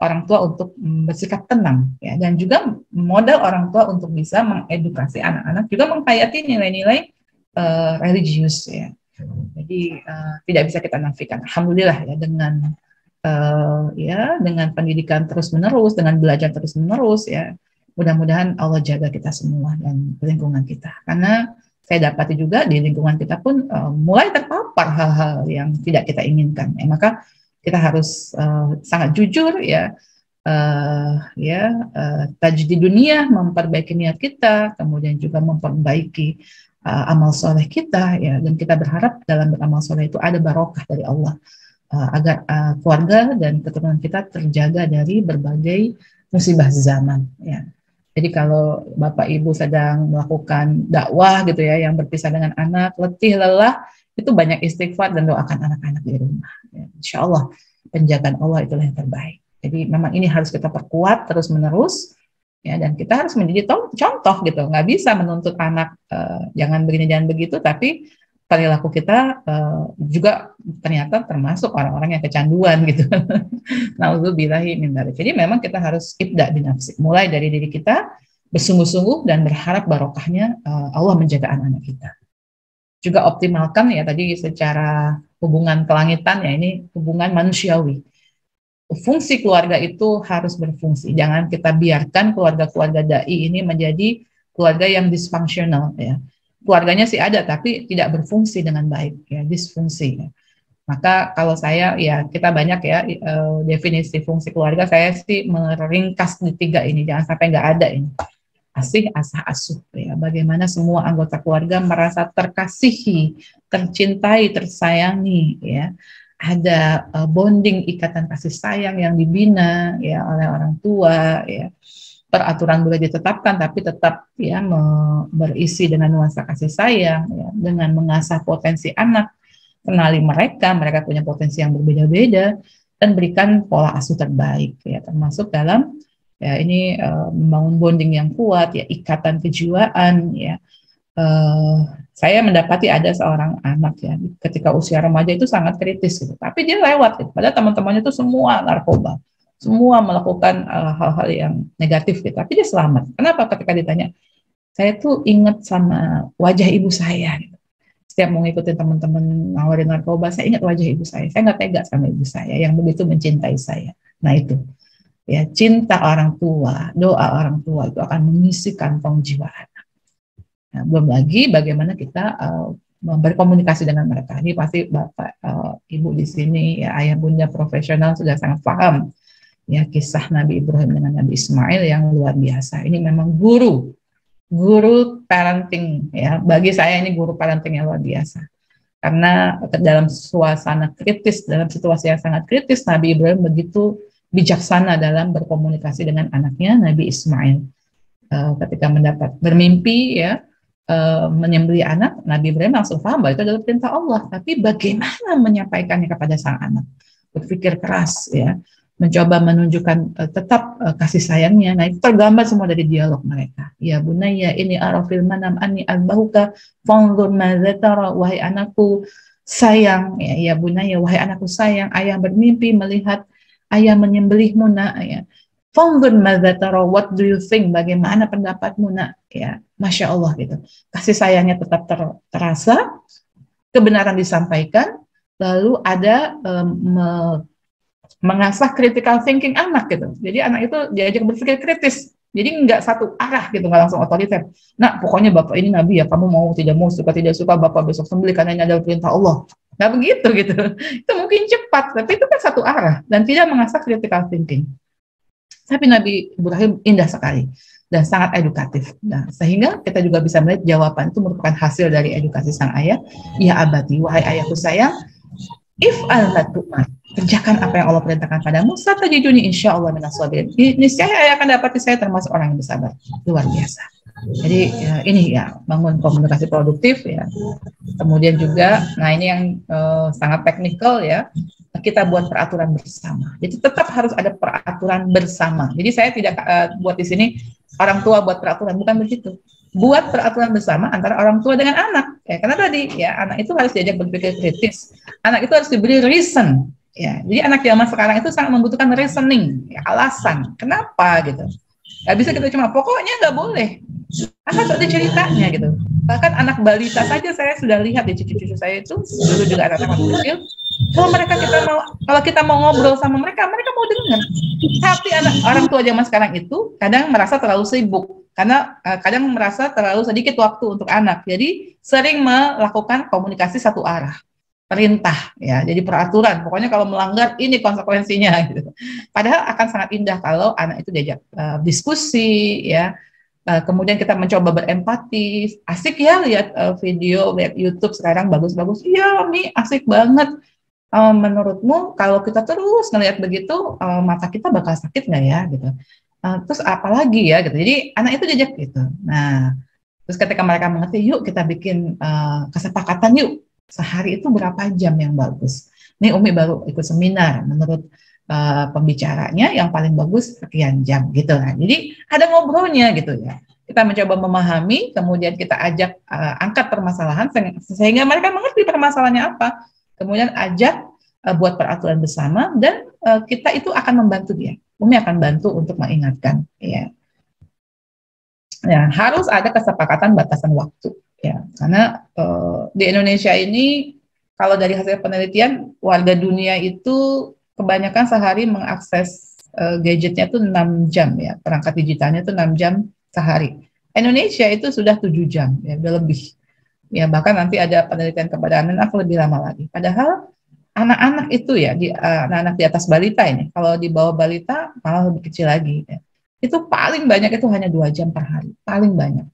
Speaker 2: orang tua untuk bersikap tenang. Ya. Dan juga modal orang tua untuk bisa mengedukasi anak-anak, juga menghayati nilai-nilai religius. Ya. Jadi tidak bisa kita nafikan. Alhamdulillah ya dengan pendidikan terus-menerus, dengan belajar terus-menerus ya. Mudah-mudahan Allah jaga kita semua dan lingkungan kita. Karena saya dapati juga di lingkungan kita pun mulai terpapar hal-hal yang tidak kita inginkan. Ya, maka kita harus sangat jujur ya, tajdid dunia, memperbaiki niat kita, kemudian juga memperbaiki amal soleh kita ya. Dan kita berharap dalam beramal soleh itu ada barokah dari Allah agar keluarga dan keturunan kita terjaga dari berbagai musibah zaman ya. Jadi kalau Bapak Ibu sedang melakukan dakwah gitu ya, yang berpisah dengan anak, letih, lelah, itu banyak istighfar dan doakan anak-anak di rumah. Ya, insya Allah penjagaan Allah itulah yang terbaik. Jadi memang ini harus kita perkuat terus-menerus, ya, dan kita harus menjadi contoh gitu. Nggak bisa menuntut anak jangan begini, jangan begitu, tapi perilaku kita juga ternyata termasuk orang-orang yang kecanduan gitu. Nauzubillahi min dzalik. Jadi memang kita harus ibda binafsi, mulai dari diri kita, bersungguh-sungguh dan berharap barokahnya Allah menjaga anak-anak kita. Juga optimalkan ya tadi secara hubungan kelangitan ya, ini hubungan manusiawi. Fungsi keluarga itu harus berfungsi. Jangan kita biarkan keluarga-keluarga dai ini menjadi keluarga yang disfungsional ya. Keluarganya sih ada tapi tidak berfungsi dengan baik ya, disfungsi. Maka kalau saya ya kita banyak ya definisi fungsi keluarga, saya sih meringkas di 3 ini, jangan sampai nggak ada ini. Asih, asah, asuh ya. Bagaimana semua anggota keluarga merasa terkasihi, tercintai, tersayangi ya. Ada bonding, ikatan kasih sayang yang dibina ya oleh orang tua ya. Peraturan boleh ditetapkan tapi tetap ya berisi dengan nuansa kasih sayang ya, dengan mengasah potensi anak, kenali mereka punya potensi yang berbeda-beda, dan berikan pola asuh terbaik ya, termasuk dalam ya ini membangun bonding yang kuat ya, ikatan kejiwaan ya. Saya mendapati ada seorang anak ya ketika usia remaja itu sangat kritis gitu, tapi dia lewat gitu. Padahal teman-temannya itu semua narkoba, semua melakukan hal-hal yang negatif gitu, tapi dia selamat. Kenapa? Ketika ditanya, saya tuh ingat sama wajah ibu saya gitu. Setiap mau ngikutin teman-teman nawarin narkoba, saya ingat wajah ibu saya nggak tega sama ibu saya yang begitu mencintai saya. Nah itu ya, cinta orang tua, doa orang tua itu akan mengisi kantong jiwa anak. Nah, belum lagi bagaimana kita berkomunikasi dengan mereka. Ini pasti Bapak Ibu di sini ya, ayah bunda profesional sudah sangat paham ya kisah Nabi Ibrahim dengan Nabi Ismail yang luar biasa. Ini memang guru parenting ya. Bagi saya ini guru parenting yang luar biasa. Karena dalam suasana kritis, dalam situasi yang sangat kritis, Nabi Ibrahim begitu bijaksana dalam berkomunikasi dengan anaknya Nabi Ismail. ketika mendapat bermimpi ya menyembelih anak, Nabi Ibrahim langsung paham bahwa itu adalah perintah Allah. Tapi bagaimana menyampaikannya kepada sang anak? Berpikir keras ya, mencoba menunjukkan tetap kasih sayangnya. Nah, itu tergambar semua dari dialog mereka. Ya bunayya ini arafil manam anni albahuka fanzur madza tara, wahai anakku sayang ya, ya bunayya wahai anakku sayang, ayah bermimpi melihat ayah menyembelihmu nak ya. Fanzur madza tara, what do you think, bagaimana pendapatmu nak ya. Masya Allah gitu. Kasih sayangnya tetap terasa, kebenaran disampaikan, lalu ada mengasah critical thinking anak gitu. Jadi anak itu diajak berpikir kritis. Jadi nggak satu arah gitu, nggak langsung otoriter. Nah, pokoknya bapak ini nabi ya, kamu mau tidak mau, suka tidak suka, bapak besok sembelih karena ini adalah perintah Allah. Nggak begitu gitu. Itu mungkin cepat, tapi itu kan satu arah dan tidak mengasah critical thinking. Tapi Nabi Ibrahim indah sekali dan sangat edukatif. Nah, sehingga kita juga bisa melihat jawaban itu merupakan hasil dari edukasi sang ayah. Ya abadi, wahai ayahku sayang, if al-matu'mat, kerjakan apa yang Allah perintahkan padamu, satajiduni insyaallah minas sabirin. Niscaya ayah akan dapati saya termasuk orang yang bersabar. Luar biasa. Jadi ya, ini ya, bangun komunikasi produktif ya. Kemudian juga, nah ini yang sangat teknikal ya, kita buat peraturan bersama. Jadi tetap harus ada peraturan bersama. Jadi saya tidak buat di sini orang tua buat peraturan, bukan begitu. Buat peraturan bersama antara orang tua dengan anak. Ya, karena tadi ya anak itu harus diajak berpikir kritis. Anak itu harus diberi reason. Ya, jadi anak zaman sekarang itu sangat membutuhkan reasoning, ya, alasan. Kenapa gitu? Gak bisa kita cuma pokoknya nggak boleh. Harus ada ceritanya gitu. Bahkan anak balita saja saya sudah lihat di cucu-cucu saya itu dulu juga anak-anak kecil. Kalau kita mau ngobrol sama mereka, mereka mau dengar. Tapi orang tua zaman sekarang itu kadang merasa terlalu sibuk karena kadang merasa terlalu sedikit waktu untuk anak. Jadi sering melakukan komunikasi satu arah. Perintah ya, jadi peraturan. Pokoknya kalau melanggar ini konsekuensinya gitu. Padahal akan sangat indah kalau anak itu diajak diskusi ya. Kemudian kita mencoba berempati. Asik ya lihat video, lihat YouTube sekarang bagus-bagus. Iya, Mi, asik banget. Menurutmu kalau kita terus ngelihat begitu mata kita bakal sakit nggak ya gitu. Terus apalagi ya gitu. Jadi anak itu diajak gitu. Nah, terus ketika mereka mengerti, yuk kita bikin kesepakatan yuk. Sehari itu berapa jam yang bagus. Nih Umi baru ikut seminar, menurut pembicaranya yang paling bagus sekian jam gitu kan. Jadi ada ngobrolnya gitu ya. Kita mencoba memahami, kemudian kita ajak angkat permasalahan sehingga mereka mengerti permasalahannya apa. Kemudian ajak buat peraturan bersama dan kita itu akan membantu dia. Umi akan bantu untuk mengingatkan ya. Ya, harus ada kesepakatan batasan waktu. Ya, karena di Indonesia ini kalau dari hasil penelitian warga dunia itu kebanyakan sehari mengakses gadgetnya itu 6 jam ya, perangkat digitalnya itu 6 jam sehari. Indonesia itu sudah 7 jam ya, udah lebih. Ya, bahkan nanti ada penelitian kepada anak lebih lama lagi. Padahal anak-anak itu ya, anak-anak di atas balita ini, kalau di bawah balita malah lebih kecil lagi ya. Itu paling banyak itu hanya 2 jam per hari, paling banyak.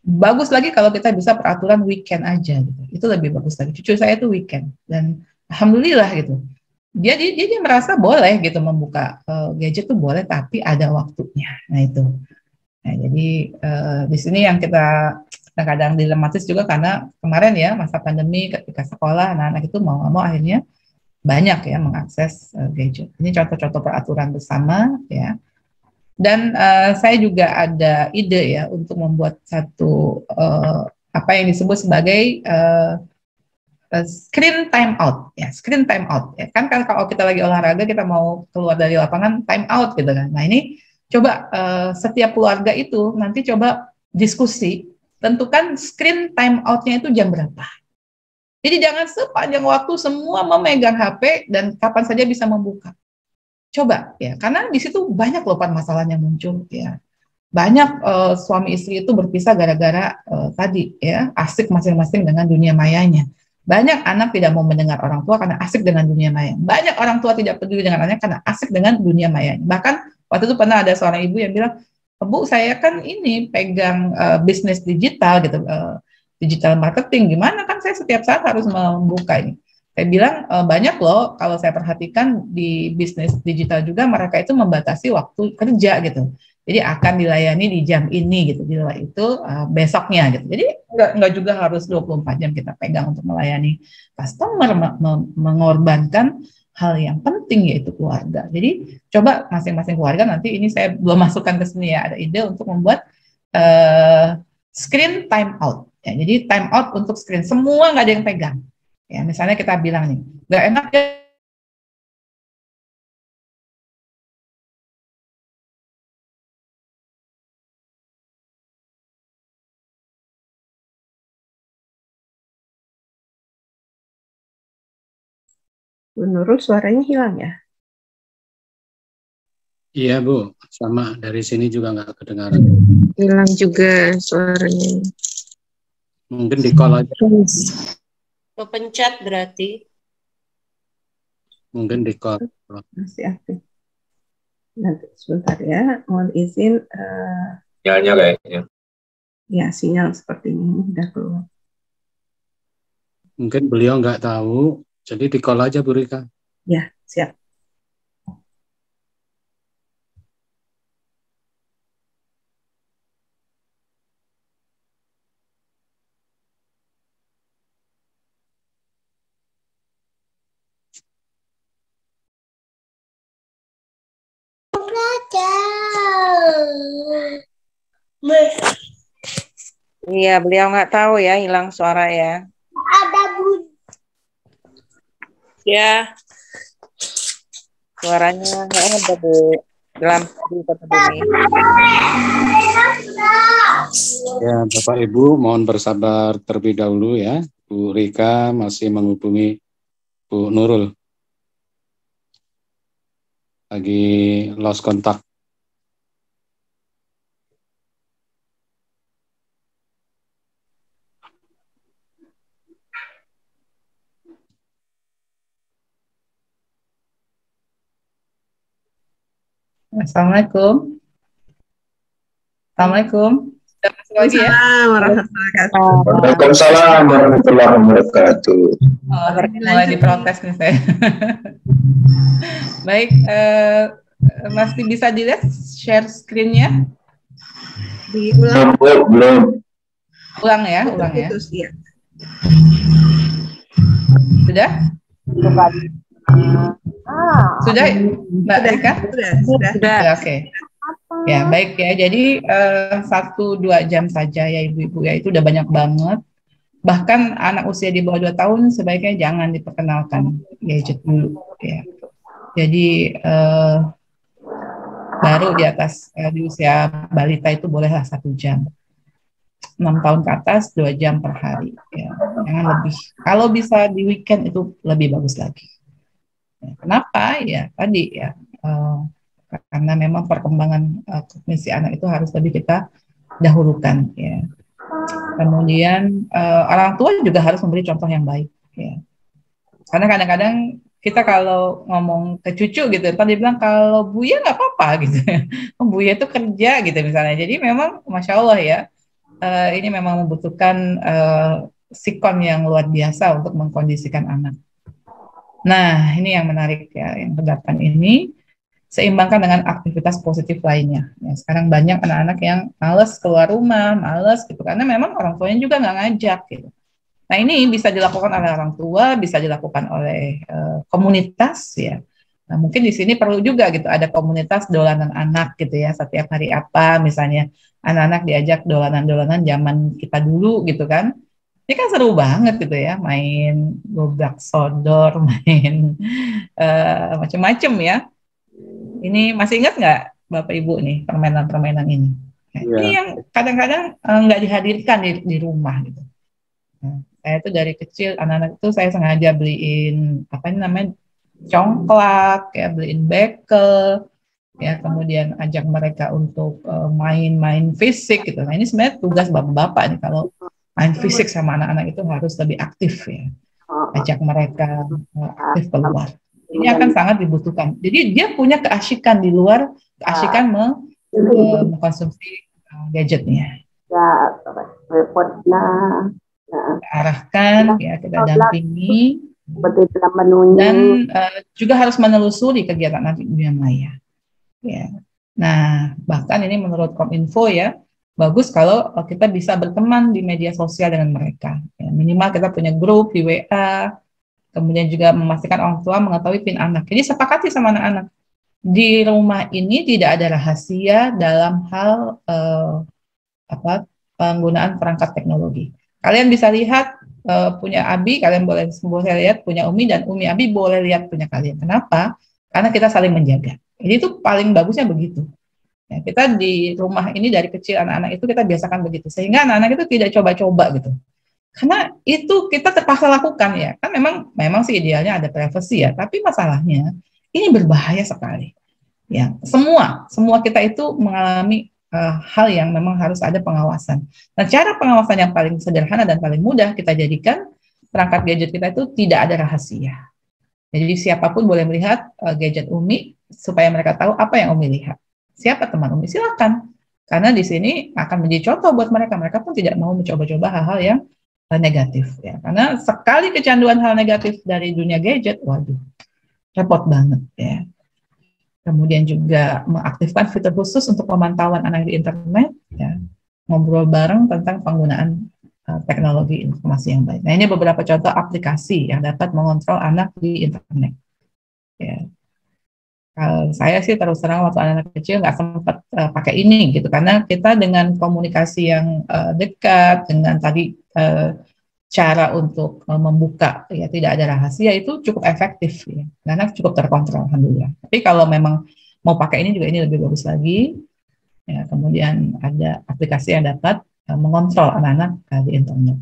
Speaker 2: Bagus lagi kalau kita bisa peraturan weekend aja gitu. Itu lebih bagus lagi. Cucu saya itu weekend dan alhamdulillah gitu. Dia merasa boleh gitu membuka gadget tuh boleh tapi ada waktunya. Nah itu. Nah, jadi di sini yang kita kadang-kadang dilematis juga karena kemarin ya masa pandemi ketika sekolah anak-anak itu mau nggak mau akhirnya banyak ya mengakses gadget. Ini contoh-contoh peraturan bersama ya. Dan saya juga ada ide ya untuk membuat satu apa yang disebut sebagai screen time out ya, screen time out ya. Kan kalau kita lagi olahraga kita mau keluar dari lapangan time out gitu kan. Nah ini coba setiap keluarga itu nanti coba diskusi, tentukan screen time outnya itu jam berapa. Jadi jangan sepanjang waktu semua memegang HP dan kapan saja bisa membuka. Coba ya, karena di situ banyak loh masalah yang muncul ya. Banyak suami istri itu berpisah gara-gara tadi ya, asik masing-masing dengan dunia mayanya. Banyak anak tidak mau mendengar orang tua karena asik dengan dunia maya. Banyak orang tua tidak peduli dengan anaknya karena asik dengan dunia mayanya. Bahkan waktu itu pernah ada seorang ibu yang bilang, Bu saya kan ini pegang bisnis digital gitu, digital marketing, gimana kan saya setiap saat harus membuka ini. Saya bilang banyak loh, kalau saya perhatikan di bisnis digital juga mereka itu membatasi waktu kerja gitu. Jadi akan dilayani di jam ini gitu, di luar itu besoknya gitu. Jadi nggak juga harus 24 jam kita pegang untuk melayani customer, mengorbankan hal yang penting yaitu keluarga. Jadi coba masing-masing keluarga, nanti ini saya belum masukkan ke sini ya, ada ide untuk membuat screen time out. Ya, jadi time out untuk screen, semua nggak ada yang pegang. Ya, misalnya kita bilang nih, nggak enak ya
Speaker 1: Bu Nurul, suaranya hilang ya?
Speaker 3: Iya Bu, sama dari sini juga nggak kedengaran.
Speaker 4: Hilang juga suaranya.
Speaker 3: Mungkin di call aja.
Speaker 4: Pepencet berarti.
Speaker 3: Mungkin di call.
Speaker 1: Masih aktif. Nanti sebentar ya, mohon izin.
Speaker 5: Sinyalnya kayaknya.
Speaker 1: Ya, sinyal seperti ini udah keluar.
Speaker 3: Mungkin beliau nggak tahu, jadi di call aja Bu Rika.
Speaker 1: Ya, siap.
Speaker 4: Iya, beliau nggak tahu ya, hilang suara ya.
Speaker 6: Ada bunyi.
Speaker 4: Ya, suaranya nggak ada Bu dalam di kota Bumi.
Speaker 3: Ya Bapak Ibu mohon bersabar terlebih dahulu ya. Bu Rika masih menghubungi Bu Nurul. Lagi lost kontak.
Speaker 2: Assalamualaikum. Assalamualaikum. Lagi ya?
Speaker 5: Waalaikumsalam warahmatullahi wabarakatuh.
Speaker 2: Oh, mulai diprotes nih saya. Baik, masih bisa dilihat share screen-nya?
Speaker 1: Diulang.
Speaker 5: Belum.
Speaker 2: Ulang ya, ulang ya.
Speaker 1: Iya.
Speaker 2: Sudah? Sudah, Mbak Rika?
Speaker 1: Sudah.
Speaker 2: Oke. Ya, baik ya. Jadi 1-2 jam saja ya Ibu-ibu ya, itu udah banyak banget. Bahkan anak usia di bawah 2 tahun sebaiknya jangan diperkenalkan gadget dulu ya. Jadi baru di atas di usia balita itu bolehlah 1 jam. 6 tahun ke atas 2 jam per hari ya. Jangan lebih. Kalau bisa di weekend itu lebih bagus lagi. Ya, kenapa? Ya tadi ya karena memang perkembangan kognisi anak itu harus lebih kita dahulukan ya. Kemudian orang tua juga harus memberi contoh yang baik ya. Karena kadang-kadang kita kalau ngomong ke cucu gitu, kan dia bilang kalau Buya nggak apa-apa gitu. Buya itu kerja gitu misalnya. Jadi memang Masya Allah ya, ini memang membutuhkan sikon yang luar biasa untuk mengkondisikan anak. Nah ini yang menarik ya, yang ke-8 ini seimbangkan dengan aktivitas positif lainnya. Ya, sekarang banyak anak-anak yang malas keluar rumah, malas gitu, karena memang orang tuanya juga nggak ngajak gitu. Nah ini bisa dilakukan oleh orang tua, bisa dilakukan oleh komunitas ya. Nah mungkin di sini perlu juga gitu, ada komunitas dolanan anak gitu ya, setiap hari apa misalnya anak-anak diajak dolanan-dolanan zaman kita dulu gitu kan. Ini kan seru banget gitu ya, main gobrak sodor, main macam-macam ya. Ini masih ingat nggak Bapak Ibu nih permainan-permainan ini? Ini yang kadang-kadang nggak dihadirkan di rumah gitu. Nah, saya tuh dari kecil anak-anak itu saya sengaja beliin apa ini namanya congklak, ya beliin bekel, ya kemudian ajak mereka untuk main-main fisik gitu. Nah ini sebenarnya tugas bapak-bapak nih, kalau main fisik sama anak-anak itu harus lebih aktif ya, ajak mereka aktif keluar. Ini akan sangat dibutuhkan. Jadi dia punya keasyikan di luar, keasyikan mengkonsumsi gadgetnya. Arahkan, ya kita dampingi, dan juga harus menelusuri kegiatan anak dunia maya. Ya. Nah, bahkan ini menurut Kominfo ya, bagus kalau kita bisa berteman di media sosial dengan mereka. Ya, minimal kita punya grup di WA, kemudian juga memastikan orang tua mengetahui PIN anak. Jadi sepakati sama anak-anak. Di rumah ini tidak ada rahasia dalam hal penggunaan perangkat teknologi. Kalian bisa lihat punya Abi, kalian boleh lihat punya Umi, dan Umi Abi boleh lihat punya kalian. Kenapa? Karena kita saling menjaga. Jadi itu paling bagusnya begitu. Ya, kita di rumah ini dari kecil anak-anak itu kita biasakan begitu, sehingga anak-anak itu tidak coba-coba gitu. Karena itu kita terpaksa lakukan ya. Kan memang sih idealnya ada privacy ya, tapi masalahnya ini berbahaya sekali. Ya, semua kita itu mengalami hal yang memang harus ada pengawasan. Nah, cara pengawasan yang paling sederhana dan paling mudah kita jadikan perangkat gadget kita itu tidak ada rahasia. Jadi siapapun boleh melihat gadget Umi supaya mereka tahu apa yang Umi lihat. Siapa teman Umi, silakan. Karena di sini akan menjadi contoh buat mereka. Mereka pun tidak mau mencoba-coba hal-hal yang negatif ya. Karena sekali kecanduan hal negatif dari dunia gadget, waduh, repot banget ya. Kemudian juga mengaktifkan fitur khusus untuk pemantauan anak di internet, ya, ngobrol bareng tentang penggunaan teknologi informasi yang baik. Nah, ini beberapa contoh aplikasi yang dapat mengontrol anak di internet. Ya. Kalau saya sih terus terang waktu anak kecil nggak sempat pakai ini gitu, karena kita dengan komunikasi yang dekat, dengan tadi cara untuk membuka ya tidak ada rahasia itu cukup efektif ya, karena cukup terkontrol alhamdulillah. Tapi kalau memang mau pakai ini juga ini lebih bagus lagi ya, kemudian ada aplikasi yang dapat mengontrol anak-anak di internet.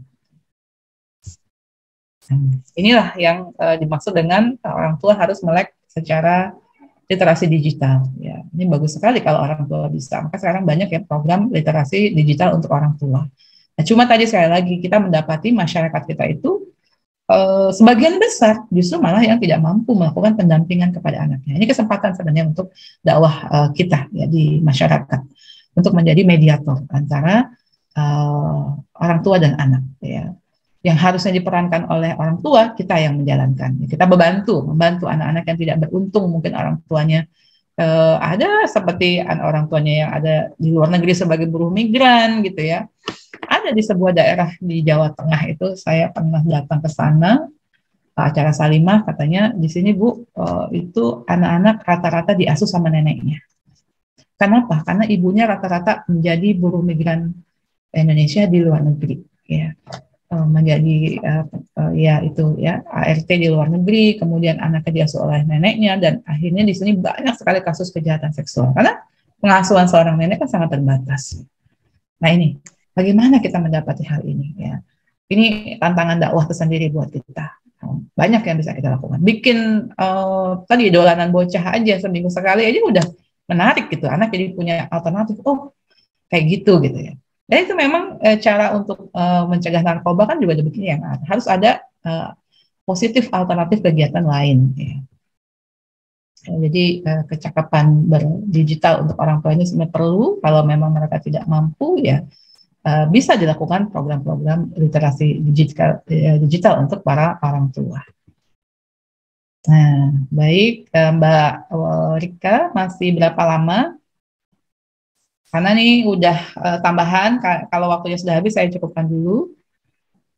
Speaker 2: Inilah yang dimaksud dengan orang tua harus melek secara literasi digital ya. Ini bagus sekali kalau orang tua bisa. Maka sekarang banyak ya program literasi digital untuk orang tua. Nah, cuma tadi sekali lagi kita mendapati masyarakat kita itu sebagian besar justru malah yang tidak mampu melakukan pendampingan kepada anaknya. Ini kesempatan sebenarnya untuk dakwah kita ya di masyarakat untuk menjadi mediator antara orang tua dan anak ya. Yang harusnya diperankan oleh orang tua kita yang menjalankan. Kita membantu anak-anak yang tidak beruntung mungkin orang tuanya ada seperti orang tuanya yang ada di luar negeri sebagai buruh migran gitu ya. Ada di sebuah daerah di Jawa Tengah itu saya pernah datang ke sana acara salimah, katanya di sini Bu itu anak-anak rata-rata diasuh sama neneknya. Kenapa? Karena ibunya rata-rata menjadi buruh migran Indonesia di luar negeri ya. Menjadi ya itu ya ART di luar negeri, kemudian anaknya diasuh oleh neneknya, dan akhirnya di sini banyak sekali kasus kejahatan seksual karena pengasuhan seorang nenek kan sangat terbatas. Nah ini bagaimana kita mendapati hal ini ya? Ini tantangan dakwah tersendiri buat kita. Banyak yang bisa kita lakukan. Bikin tadi dolanan bocah aja seminggu sekali aja udah menarik gitu. Anak jadi punya alternatif. Oh kayak gitu ya. Dan itu memang cara untuk mencegah narkoba kan juga begini ya. Harus ada positif alternatif kegiatan lain. Ya. Jadi kecakapan berdigital untuk orang tua ini sebenarnya perlu. Kalau memang mereka tidak mampu ya bisa dilakukan program-program literasi digital untuk para orang tua. Nah, baik Mbak Rika, masih berapa lama? Karena nih udah tambahan, kalau waktunya sudah habis saya cukupkan dulu.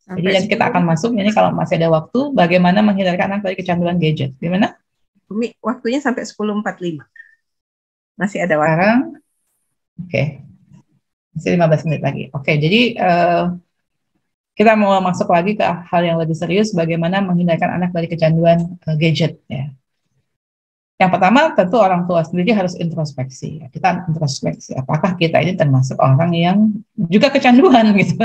Speaker 2: Jadi nanti kita akan masuk, ini kalau masih ada waktu, bagaimana menghindarkan anak dari kecanduan gadget. Gimana?
Speaker 1: Umi, waktunya sampai 10.45. Masih ada waktu.
Speaker 2: Sekarang, oke. Masih 15 menit lagi. Oke, jadi kita mau masuk lagi ke hal yang lebih serius, bagaimana menghindarkan anak dari kecanduan gadget. Ya. Yang pertama tentu orang tua sendiri harus introspeksi. Kita introspeksi, apakah kita ini termasuk orang yang juga kecanduan gitu.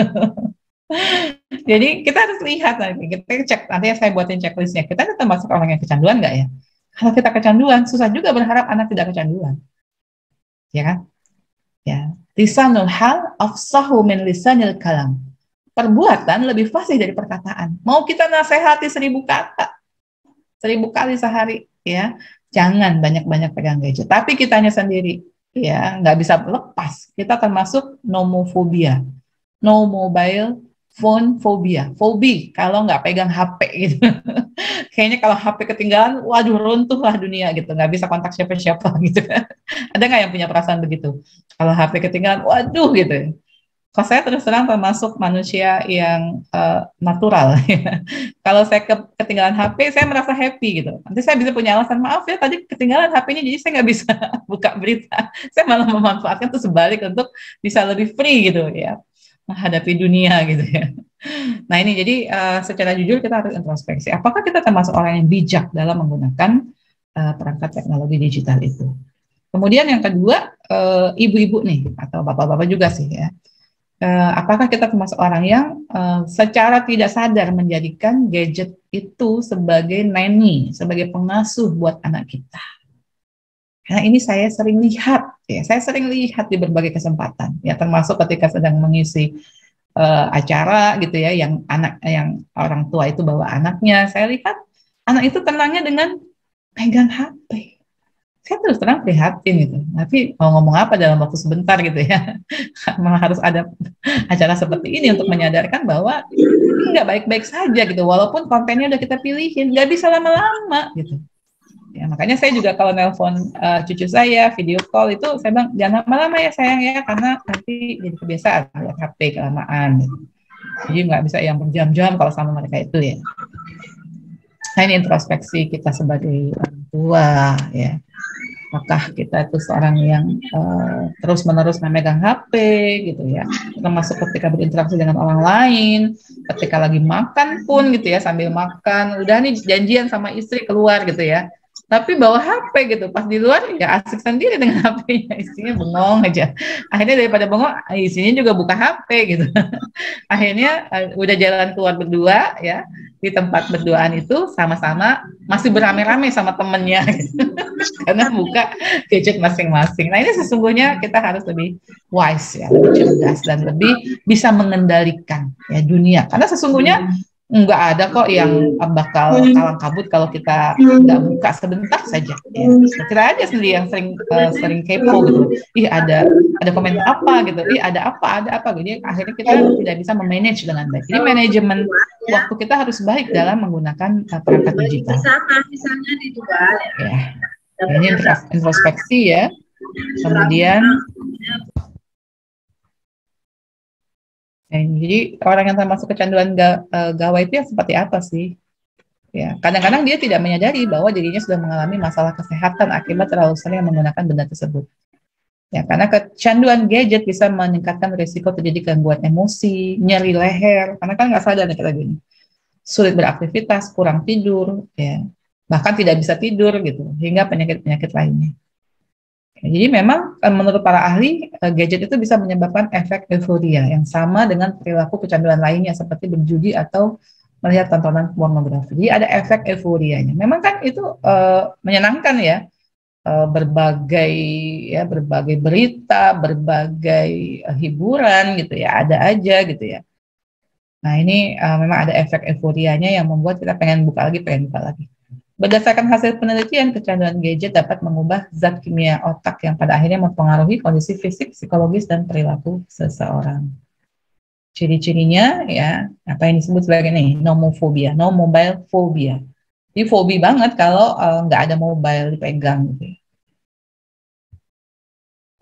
Speaker 2: Jadi kita harus lihat nanti, kita cek, nanti saya buatin checklistnya. Kita ini termasuk orang yang kecanduan nggak ya? Kalau kita kecanduan, susah juga berharap anak tidak kecanduan. Ya kan? Ya. Lisanul hal afsahu min lisanil kalam. Perbuatan lebih fasih dari perkataan. Mau kita nasihati 1000 kata, 1000 kali sehari, ya. Jangan banyak-banyak pegang gadget. Tapi kitanya sendiri, ya, nggak bisa lepas. Kita termasuk nomofobia, no mobile phone phobia, kalau nggak pegang HP gitu. Kayaknya kalau HP ketinggalan, waduh runtuh lah dunia gitu, nggak bisa kontak siapa-siapa gitu. Ada nggak yang punya perasaan begitu? Kalau HP ketinggalan, waduh gitu. Kalau saya terus terang termasuk manusia yang natural. Kalau saya ketinggalan HP, saya merasa happy gitu. Nanti saya bisa punya alasan, maaf ya tadi ketinggalan HP-nya, jadi saya nggak bisa buka berita. Saya malah memanfaatkan itu sebalik untuk bisa lebih free gitu ya, menghadapi dunia gitu ya. Nah ini jadi secara jujur kita harus introspeksi. Apakah kita termasuk orang yang bijak dalam menggunakan perangkat teknologi digital itu? Kemudian yang kedua, ibu-ibu nih atau bapak-bapak juga sih ya. Apakah kita termasuk orang yang secara tidak sadar menjadikan gadget itu sebagai nanny, sebagai pengasuh buat anak kita? Karena ini saya sering lihat di berbagai kesempatan, ya termasuk ketika sedang mengisi acara gitu ya, yang orang tua itu bawa anaknya, saya lihat anak itu tenangnya dengan pegang HP. Saya terus terang prihatin gitu, tapi mau ngomong apa dalam waktu sebentar gitu ya. Malah harus ada acara seperti ini untuk menyadarkan bahwa ini nggak baik-baik saja gitu, walaupun kontennya udah kita pilihin, nggak bisa lama-lama gitu. Ya, makanya saya juga kalau nelpon cucu saya, video call itu saya bilang jangan lama-lama ya sayang ya, karena nanti jadi kebiasaan lihat HP kelamaan gitu. Jadi nggak bisa yang berjam-jam kalau sama mereka itu ya. Nah ini introspeksi kita sebagai orang tua ya. Apakah kita itu seorang yang terus-menerus memegang HP gitu ya, termasuk ketika berinteraksi dengan orang lain, ketika lagi makan pun gitu ya, sambil makan udah nih janjian sama istri keluar gitu ya, tapi bawa HP gitu, pas di luar ya asik sendiri dengan HP-nya, istrinya bengong aja, akhirnya daripada bengong istrinya juga buka HP gitu. Akhirnya udah jalan keluar berdua ya, di tempat berduaan itu sama-sama masih beramai-ramai sama temennya gitu. Karena buka gadget masing-masing. Nah ini sesungguhnya kita harus lebih wise ya, lebih cerdas dan lebih bisa mengendalikan ya dunia. Karena sesungguhnya nggak ada kok yang bakal kalang kabut kalau kita nggak buka sebentar saja. Ya. Kita aja sendiri yang sering kepo gitu. Ih ada komen apa gitu. Ih ada apa. Jadi akhirnya kita tidak bisa memanage dengan baik. Jadi manajemen waktu kita harus baik dalam menggunakan perangkat digital. Ya. Ini introspeksi ya. Kemudian jadi orang yang termasuk kecanduan gawai itu yang seperti apa sih? Ya, kadang-kadang dia tidak menyadari bahwa dirinya sudah mengalami masalah kesehatan akibat terlalu sering menggunakan benda tersebut. Ya, karena kecanduan gadget bisa meningkatkan risiko terjadi gangguan emosi, nyeri leher, karena kan nggak sadar kita gini, sulit beraktivitas, kurang tidur, ya, bahkan tidak bisa tidur gitu, hingga penyakit-penyakit lainnya. Jadi memang menurut para ahli, gadget itu bisa menyebabkan efek euforia yang sama dengan perilaku kecanduan lainnya seperti berjudi atau melihat tontonan pornografi. Jadi ada efek euforianya. Memang kan itu menyenangkan ya, berbagai berita, berbagai hiburan gitu ya, ada aja gitu ya. Nah ini memang ada efek euforianya yang membuat kita pengen buka lagi. Berdasarkan hasil penelitian, kecanduan gadget dapat mengubah zat kimia otak yang pada akhirnya mempengaruhi kondisi fisik, psikologis, dan perilaku seseorang. Ciri-cirinya ya, apa yang disebut sebagai nomophobia, no mobile phobia. Jadi fobi banget kalau nggak ada mobile dipegang gitu.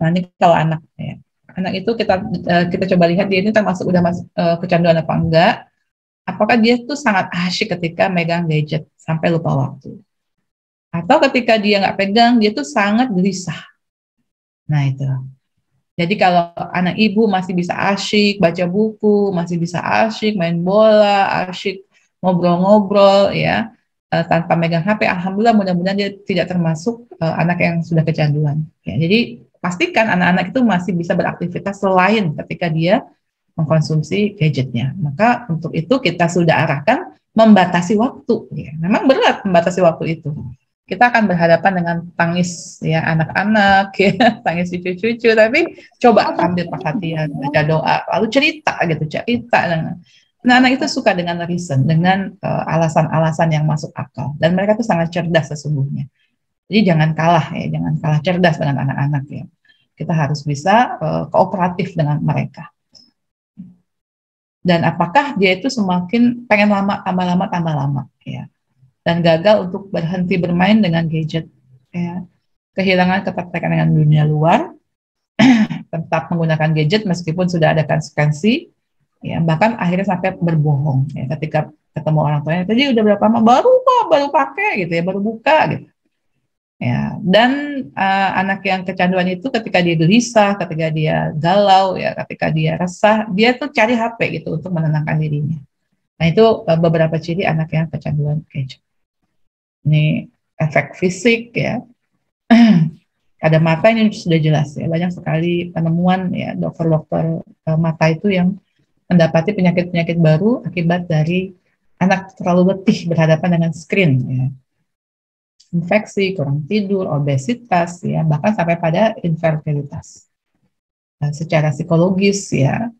Speaker 2: Nanti kalau anak ya, anak itu kita coba lihat dia ini termasuk udah kecanduan apa enggak. Apakah dia tuh sangat asyik ketika megang gadget sampai lupa waktu? Atau ketika dia nggak pegang, dia tuh sangat gelisah. Nah itu. Jadi kalau anak ibu masih bisa asyik baca buku, masih bisa asyik main bola, asyik ngobrol-ngobrol ya, tanpa megang HP, alhamdulillah mudah-mudahan dia tidak termasuk anak yang sudah kecanduan. Ya, jadi pastikan anak-anak itu masih bisa beraktivitas selain ketika dia mengkonsumsi gadgetnya. Maka untuk itu kita sudah arahkan membatasi waktu. Ya. Memang berat membatasi waktu itu. Kita akan berhadapan dengan tangis ya anak-anak, ya, tangis cucu-cucu. Tapi coba ambil perhatian, baca doa, lalu cerita. Anak-anak itu suka dengan reason, dengan alasan-alasan yang masuk akal. Dan mereka itu sangat cerdas sesungguhnya. Jadi jangan kalah cerdas dengan anak-anak ya. Kita harus bisa kooperatif dengan mereka. Dan apakah dia itu semakin pengen tambah lama, ya. Dan gagal untuk berhenti bermain dengan gadget, ya. Kehilangan ketertarikan dengan dunia luar, tetap menggunakan gadget meskipun sudah ada konsekuensi, ya. Bahkan akhirnya sampai berbohong, ya, ketika ketemu orang tuanya, tadi udah berapa lama? Baru pakai gitu ya, baru buka gitu. Ya, dan anak yang kecanduan itu ketika dia gelisah, ketika dia galau, ya, ketika dia resah, dia tuh cari HP gitu untuk menenangkan dirinya. Nah, itu beberapa ciri anak yang kecanduan gadget. Ini efek fisik, ya. Ada mata, ini sudah jelas, ya. Banyak sekali penemuan, ya, dokter-dokter mata itu yang mendapati penyakit-penyakit baru akibat dari anak terlalu letih berhadapan dengan screen, ya. Infeksi, kurang tidur, obesitas, ya, bahkan sampai pada infertilitas. Secara psikologis, ya,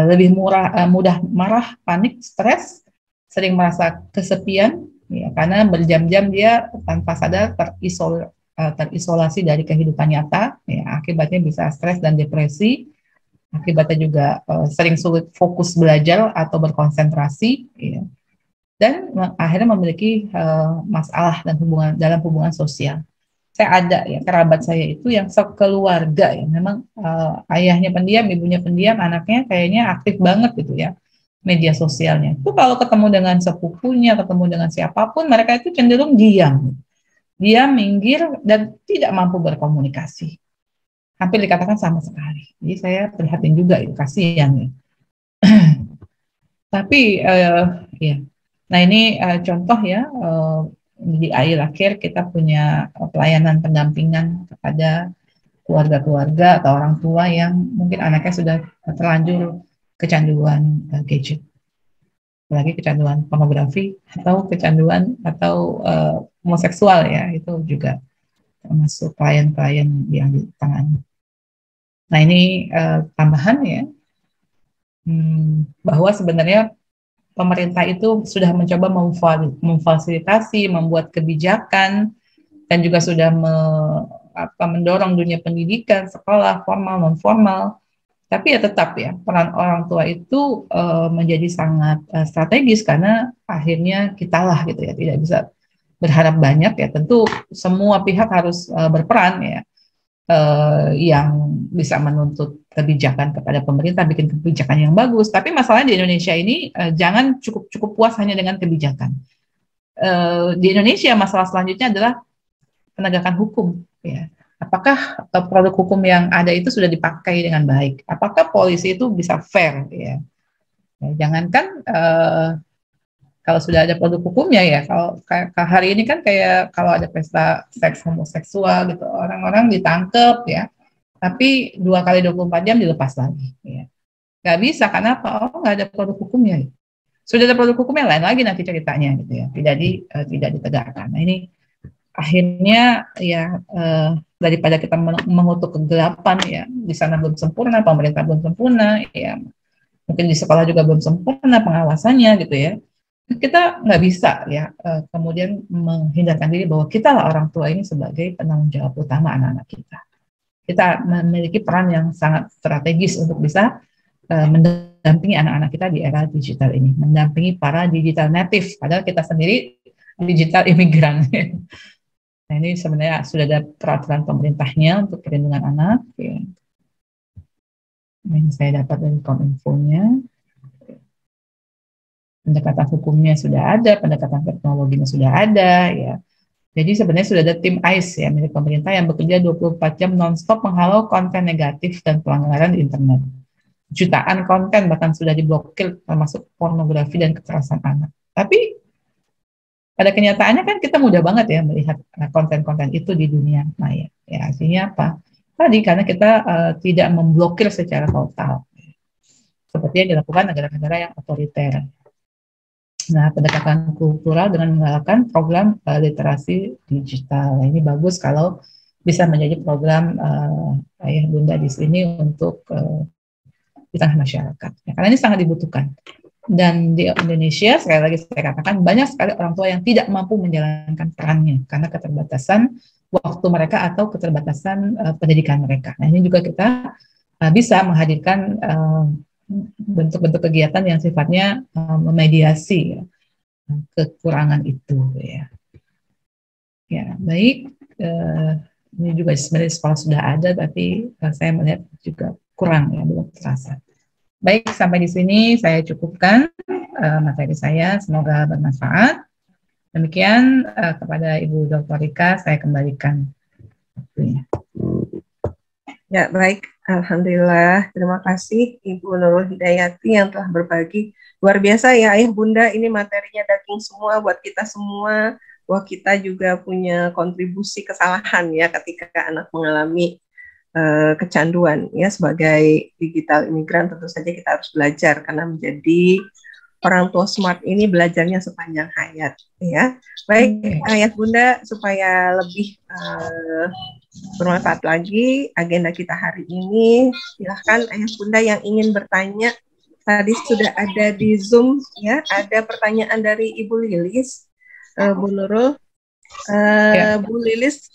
Speaker 2: lebih mudah marah, panik, stres, sering merasa kesepian, ya, karena berjam-jam dia tanpa sadar terisolasi dari kehidupan nyata, ya, akibatnya bisa stres dan depresi, akibatnya juga sering sulit fokus belajar atau berkonsentrasi, ya. Dan akhirnya memiliki masalah dan dalam hubungan sosial. Saya ada, ya, kerabat saya itu yang sekeluarga, ya, memang ayahnya pendiam, ibunya pendiam, anaknya kayaknya aktif banget gitu ya media sosialnya. Itu kalau ketemu dengan sepupunya, ketemu dengan siapapun, mereka itu cenderung diam, minggir dan tidak mampu berkomunikasi. Hampir dikatakan sama sekali. Jadi saya prihatin juga, itu kasihan ya. Tapi ya. Nah, ini contoh ya, di akhir kita punya pelayanan pendampingan kepada keluarga-keluarga atau orang tua yang mungkin anaknya sudah terlanjur kecanduan gadget, apalagi kecanduan pornografi atau kecanduan atau homoseksual, ya, itu juga termasuk klien-klien yang ditangani. Nah, ini tambahan ya, bahwa sebenarnya pemerintah itu sudah mencoba memfasilitasi, membuat kebijakan, dan juga sudah mendorong dunia pendidikan, sekolah, formal, non-formal. Tapi ya tetap ya, peran orang tua itu menjadi sangat strategis, karena akhirnya kitalah gitu ya, tidak bisa berharap banyak ya. Tentu semua pihak harus berperan ya, yang bisa menuntut kebijakan kepada pemerintah, bikin kebijakan yang bagus. Tapi masalahnya di Indonesia ini jangan cukup puas hanya dengan kebijakan. Di Indonesia masalah selanjutnya adalah penegakan hukum. Ya. Apakah produk hukum yang ada itu sudah dipakai dengan baik? Apakah polisi itu bisa fair? Ya. Jangankan kalau sudah ada produk hukumnya ya, kalau hari ini kan kayak kalau ada pesta seks homoseksual gitu, orang-orang ditangkap ya, tapi 2 kali 24 jam dilepas lagi. Ya. Nggak bisa, karena apa? Oh, nggak ada produk hukumnya. Sudah ada produk hukumnya, lain lagi nanti ceritanya gitu ya, tidak ditegakkan. Nah, ini akhirnya ya daripada kita mengutuk kegelapan ya, di sana belum sempurna, pemerintah belum sempurna, ya mungkin di sekolah juga belum sempurna pengawasannya gitu ya. Kita nggak bisa ya kemudian menghindarkan diri bahwa kita lah orang tua ini sebagai penanggung jawab utama anak-anak kita. Kita memiliki peran yang sangat strategis untuk bisa mendampingi anak-anak kita di era digital ini, mendampingi para digital native, padahal kita sendiri digital imigran. Nah, ini sebenarnya sudah ada peraturan pemerintahnya untuk perlindungan anak. Ya. Ini saya dapat dari Kominfo-nya. Pendekatan hukumnya sudah ada, pendekatan teknologinya sudah ada, ya. Jadi sebenarnya sudah ada tim ICE ya milik pemerintah yang bekerja 24 jam non-stop menghalau konten negatif dan pelanggaran di internet. Jutaan konten bahkan sudah diblokir, termasuk pornografi dan kekerasan anak. Tapi pada kenyataannya kan kita mudah banget ya melihat konten-konten itu di dunia maya. Ya, artinya apa? Tadi karena kita tidak memblokir secara total, seperti yang dilakukan negara-negara yang otoriter. Nah, pendekatan kultural dengan menggunakan program literasi digital. Nah, ini bagus kalau bisa menjadi program ayah bunda di sini untuk di tengah masyarakat. Ya, karena ini sangat dibutuhkan. Dan di Indonesia, sekali lagi saya katakan, banyak sekali orang tua yang tidak mampu menjalankan perannya karena keterbatasan waktu mereka atau keterbatasan pendidikan mereka. Nah, ini juga kita bisa menghadirkan bentuk-bentuk kegiatan yang sifatnya memediasi ya, kekurangan itu ya. Ya, baik. Ini juga sebenarnya sekolah sudah ada, tapi saya melihat juga kurang ya, belum terasa. Baik, sampai di sini saya cukupkan materi saya. Semoga bermanfaat. Demikian kepada Ibu Dr. Rika saya kembalikan waktunya.
Speaker 1: Ya, baik. Alhamdulillah. Terima kasih Ibu Nurul Hidayati yang telah berbagi. Luar biasa ya, Ayah Bunda, ini materinya daging semua buat kita semua. Bahwa kita juga punya kontribusi kesalahan ya ketika anak mengalami kecanduan ya. Sebagai digital imigran tentu saja kita harus belajar karena menjadi orang tua smart ini belajarnya sepanjang hayat ya. Baik Ayah Bunda, supaya lebih bermanfaat lagi agenda kita hari ini, silahkan Ayah Bunda yang ingin bertanya. Tadi sudah ada di Zoom ya, ada pertanyaan dari Ibu Lilis, Bu Nurul, Bu Lilis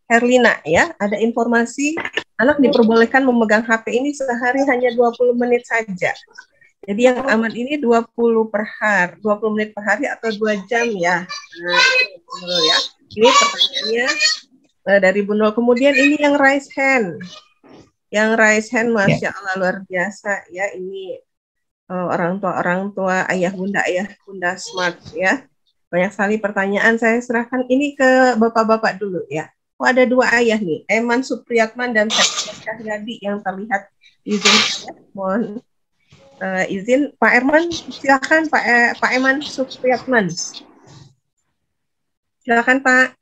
Speaker 1: Herlina ya, ada informasi anak diperbolehkan memegang HP ini sehari hanya 20 menit saja. Jadi yang aman ini 20 menit per hari atau 2 jam ya. Nah, ini ya. Ini pertanyaannya dari Bu Nurul. Kemudian ini yang raise hand. Yang raise hand, Masya Allah, luar biasa ya. Ini orang tua, ayah bunda smart ya. Banyak sekali pertanyaan, saya serahkan ini ke bapak-bapak dulu ya. Oh, ada 2 ayah nih, Eman Supriyatman dan Septian Cahyadi yang terlihat izin ya. Mohon izin Pak Erman, silakan Pak Eman Supriyatman. Silakan Pak.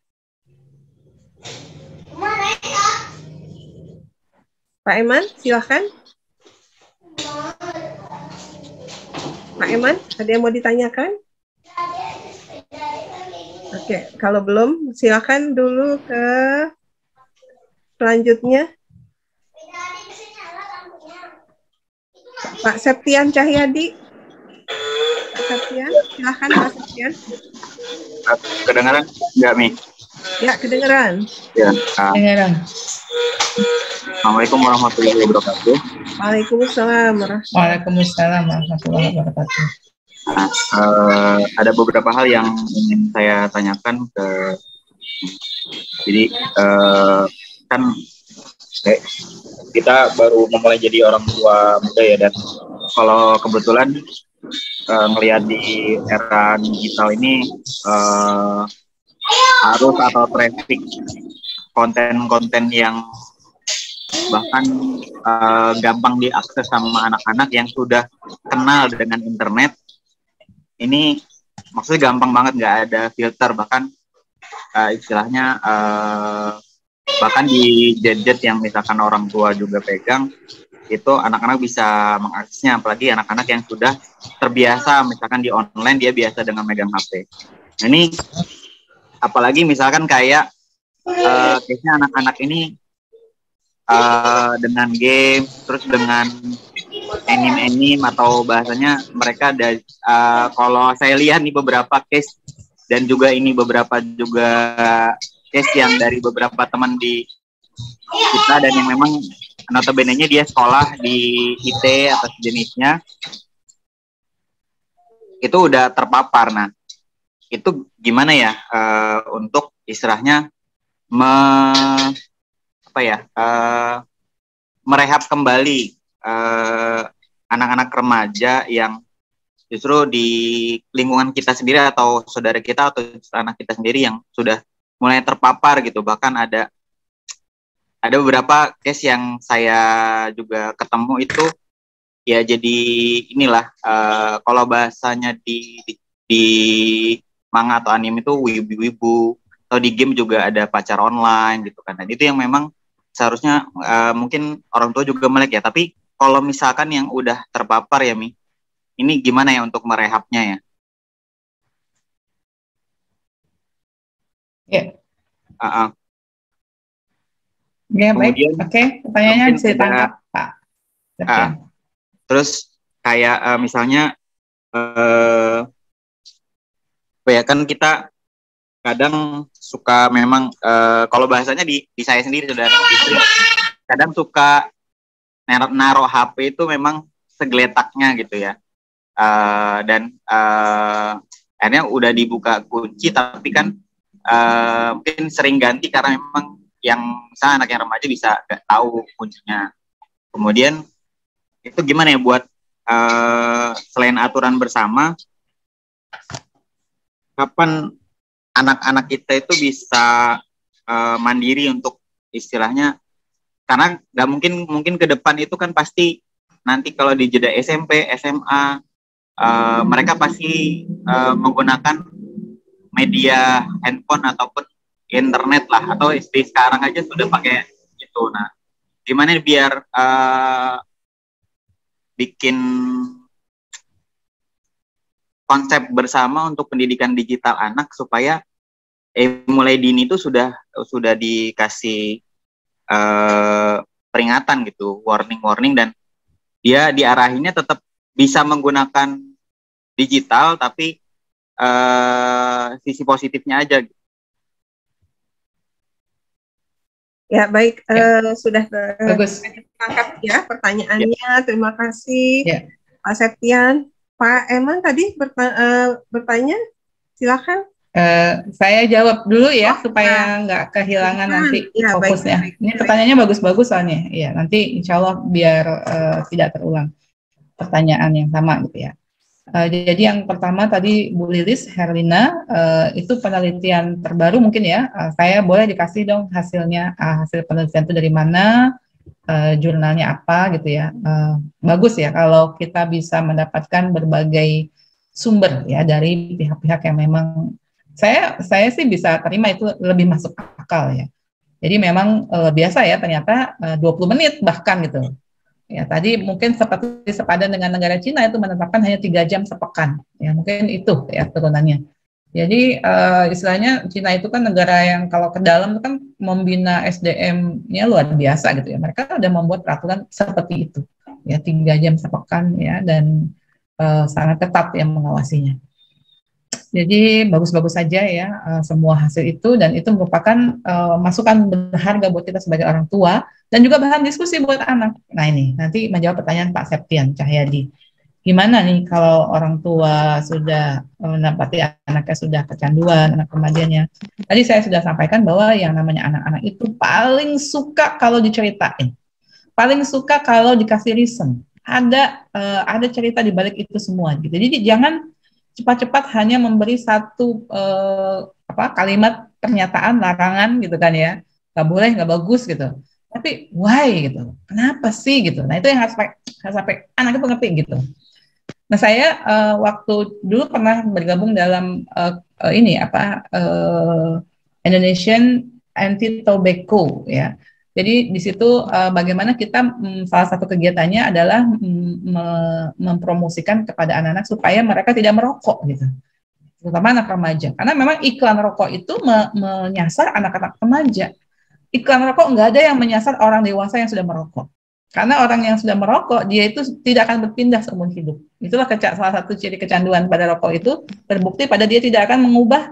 Speaker 1: Pak Eman, silakan. Pak Eman, ada yang mau ditanyakan? Oke, kalau belum, silakan dulu ke selanjutnya. Pak Septian Cahyadi. Pak Septian, silakan Pak Septian.
Speaker 5: Kedengaran nggak, Mi?
Speaker 1: Ya, kedengeran.
Speaker 5: Ya.
Speaker 2: Kedengeran.
Speaker 5: Assalamualaikum warahmatullahi wabarakatuh.
Speaker 1: Waalaikumsalam
Speaker 2: warahmatullahi wabarakatuh.
Speaker 5: Nah, ada beberapa hal yang ingin saya tanyakan ke. Jadi kan kita baru memulai jadi orang tua muda ya, dan kalau kebetulan ngelihat di era digital ini arus atau traffic konten-konten yang bahkan gampang diakses sama anak-anak yang sudah kenal dengan internet, ini maksudnya gampang banget, nggak ada filter, bahkan istilahnya bahkan di gadget yang misalkan orang tua juga pegang, itu anak-anak bisa mengaksesnya, apalagi anak-anak yang sudah terbiasa misalkan di online, dia biasa dengan megang HP. Ini apalagi misalkan kayak case-nya anak-anak ini dengan game, terus dengan anime atau bahasanya mereka ada kalau saya lihat nih beberapa case, dan juga ini beberapa juga case yang dari beberapa teman di kita, dan yang memang notabene-nya dia sekolah di IT atau sejenisnya, itu udah terpapar. Nah, itu gimana ya untuk istilahnya merehab kembali anak-anak remaja yang justru di lingkungan kita sendiri atau saudara kita atau anak kita sendiri yang sudah mulai terpapar gitu. Bahkan ada beberapa case yang saya juga ketemu itu ya, jadi inilah kalau bahasanya di manga atau anime itu wibu-wibu, atau di game juga ada pacar online gitu kan. Dan itu yang memang seharusnya mungkin orang tua juga melek ya, tapi kalau misalkan yang udah terpapar ya, Mi, ini gimana ya untuk merehabnya ya?
Speaker 2: Ya. Ya, baik. Oke, pertanyaannya bisa ditangkap, Pak.
Speaker 5: Terus kayak misalnya ya kan kita kadang suka memang kalau bahasanya di saya sendiri sudah kadang suka naruh HP itu memang segeletaknya gitu ya. Dan akhirnya udah dibuka kunci, tapi kan mungkin sering ganti karena memang yang misalnya anak yang remaja bisa nggak tahu kuncinya. Kemudian itu gimana ya buat selain aturan bersama, kapan anak-anak kita itu bisa mandiri untuk istilahnya, karena nggak mungkin ke depan itu kan pasti nanti kalau di jeda SMP, SMA, mereka pasti menggunakan media handphone ataupun internet lah, atau SD sekarang aja sudah pakai itu. Nah, gimana biar bikin konsep bersama untuk pendidikan digital anak supaya mulai dini itu sudah dikasih peringatan gitu, warning, dan dia diarahinnya tetap bisa menggunakan digital, tapi sisi positifnya aja.
Speaker 1: Ya, baik. Sudah
Speaker 2: Bagus.
Speaker 1: terangkat ya pertanyaannya. Terima kasih,
Speaker 2: Ya.
Speaker 1: Pak Septian. Pak Eman tadi bertanya, silakan.
Speaker 2: Saya jawab dulu ya supaya nggak kehilangan nanti
Speaker 1: ya,
Speaker 2: fokusnya.
Speaker 1: baik.
Speaker 2: Ini pertanyaannya bagus-bagus soalnya. Ya, nanti insya Allah biar tidak terulang pertanyaan yang sama gitu ya. Jadi yang pertama tadi Bu Lilis Herlina, itu penelitian terbaru mungkin ya. Saya boleh dikasih dong hasilnya, hasil penelitian itu dari mana, jurnalnya apa gitu ya. Bagus ya kalau kita bisa mendapatkan berbagai sumber ya dari pihak-pihak yang memang saya sih bisa terima itu lebih masuk akal ya. Jadi memang biasa ya ternyata 20 menit bahkan gitu. Ya tadi mungkin seperti sepadan dengan negara Cina itu menetapkan hanya 3 jam sepekan. Ya mungkin itu ya turunannya. Jadi istilahnya Cina itu kan negara yang kalau ke dalam itu kan membina SDM-nya luar biasa gitu ya. Mereka udah membuat peraturan seperti itu. Ya 3 jam sepekan ya, dan sangat ketat yang mengawasinya. Jadi bagus-bagus saja ya semua hasil itu, dan itu merupakan masukan berharga buat kita sebagai orang tua dan juga bahan diskusi buat anak. Nah ini nanti menjawab pertanyaan Pak Septian Cahyadi. Gimana nih kalau orang tua sudah mendapati anaknya sudah kecanduan, anak remajanya. Tadi saya sudah sampaikan bahwa yang namanya anak-anak itu paling suka kalau diceritain, paling suka kalau dikasih reason. Ada cerita di balik itu semua gitu. Jadi jangan cepat-cepat hanya memberi satu kalimat pernyataan larangan gitu kan ya, nggak boleh, nggak bagus gitu, tapi why gitu, kenapa sih gitu. Nah itu yang harus sampai anak itu ngerti gitu. Nah saya waktu dulu pernah bergabung dalam Indonesian Anti-Tobacco ya. Jadi di situ bagaimana kita salah satu kegiatannya adalah mempromosikan kepada anak-anak supaya mereka tidak merokok gitu, terutama anak remaja. Karena memang iklan rokok itu menyasar anak-anak remaja. Iklan rokok nggak ada yang menyasar orang dewasa yang sudah merokok. Karena orang yang sudah merokok dia itu tidak akan berpindah seumur hidup. Itulah salah satu ciri kecanduan pada rokok itu terbukti pada dia tidak akan mengubah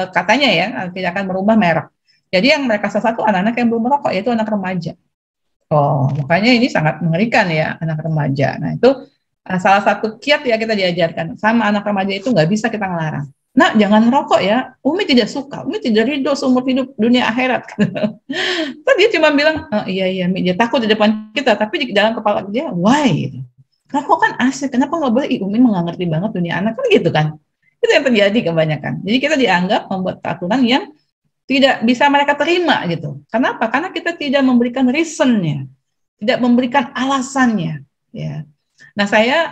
Speaker 2: katanya ya, tidak akan merubah merek. Jadi yang mereka salah satu anak-anak yang belum merokok yaitu anak remaja. Oh, makanya ini sangat mengerikan ya anak remaja. Nah itu salah satu kiat ya kita diajarkan sama anak remaja itu nggak bisa kita ngelarang. Nah jangan merokok ya, Umi tidak suka, Umi tidak ridho seumur hidup dunia akhirat. Terus dia cuma bilang, iya Mi, dia takut di depan kita, tapi di dalam kepala dia, why? Gitu. Rokok kan asik, kenapa nggak boleh? Umi nggak ngerti banget dunia anak kan gitu kan? Itu yang terjadi kebanyakan. Jadi kita dianggap membuat aturan yang tidak bisa mereka terima gitu. Kenapa? Karena kita tidak memberikan reasonnya, tidak memberikan alasannya. Ya. Nah saya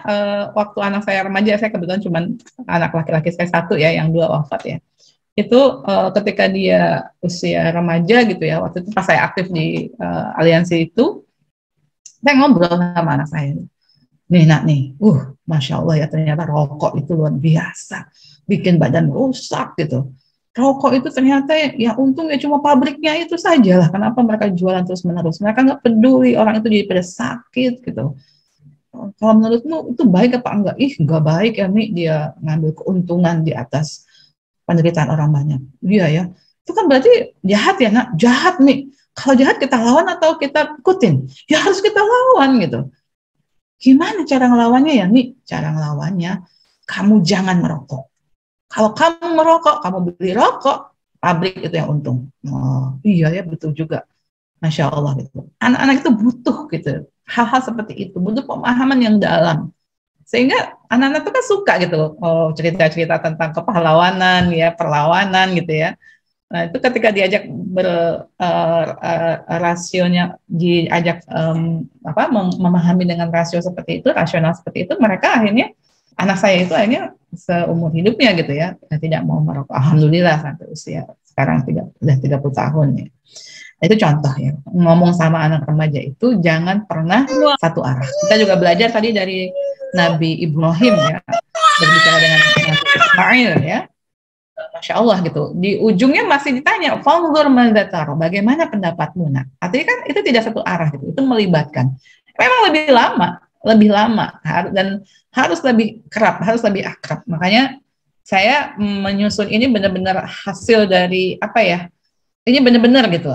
Speaker 2: waktu anak saya remaja, saya kebetulan cuma anak laki-laki saya satu ya, yang 2 wafat ya. Itu ketika dia usia remaja gitu ya, waktu itu pas saya aktif di aliansi itu, saya ngobrol sama anak saya. Nih nak nih, masya Allah ya ternyata rokok itu luar biasa, bikin badan rusak gitu. Rokok itu ternyata ya untung ya cuma pabriknya itu saja lah. Kenapa mereka jualan terus menerus? Mereka nggak peduli orang itu jadi pada sakit gitu. Kalau menurutmu itu baik apa enggak? Nggak baik ya Mi, dia ngambil keuntungan di atas penderitaan orang banyak. Iya ya. Itu kan berarti jahat ya nak, jahat Mi. Kalau jahat kita lawan atau kita ikutin? Ya harus kita lawan gitu. Gimana cara ngelawannya ya, Mi? Cara ngelawannya, kamu jangan merokok. Kalau kamu merokok, kamu beli rokok, pabrik itu yang untung. Oh, iya ya, betul juga. Masya Allah gitu. Anak-anak itu butuh gitu. Hal-hal seperti itu, butuh pemahaman yang dalam. Sehingga anak-anak itu kan suka gitu loh, cerita-cerita tentang kepahlawanan, ya, perlawanan gitu ya. Nah, itu ketika diajak rasionya, diajak memahami dengan rasio seperti itu, rasional seperti itu, mereka akhirnya, anak saya itu akhirnya seumur hidupnya gitu ya, tidak mau merokok. Alhamdulillah sampai usia sekarang sudah 30 tahun ya. Itu contoh ya, ngomong sama anak remaja itu jangan pernah satu arah. Kita juga belajar tadi dari Nabi Ibrahim ya, berbicara dengan Nabi Ismail ya. Masya Allah gitu. Di ujungnya masih ditanya, "Fanzur madzatar", bagaimana pendapatmu? Nah, artinya kan itu tidak satu arah gitu. Itu melibatkan. Memang lebih lama dan harus lebih kerap, harus lebih akrab. Makanya saya menyusun ini benar-benar hasil dari apa ya? Ini benar-benar gitu.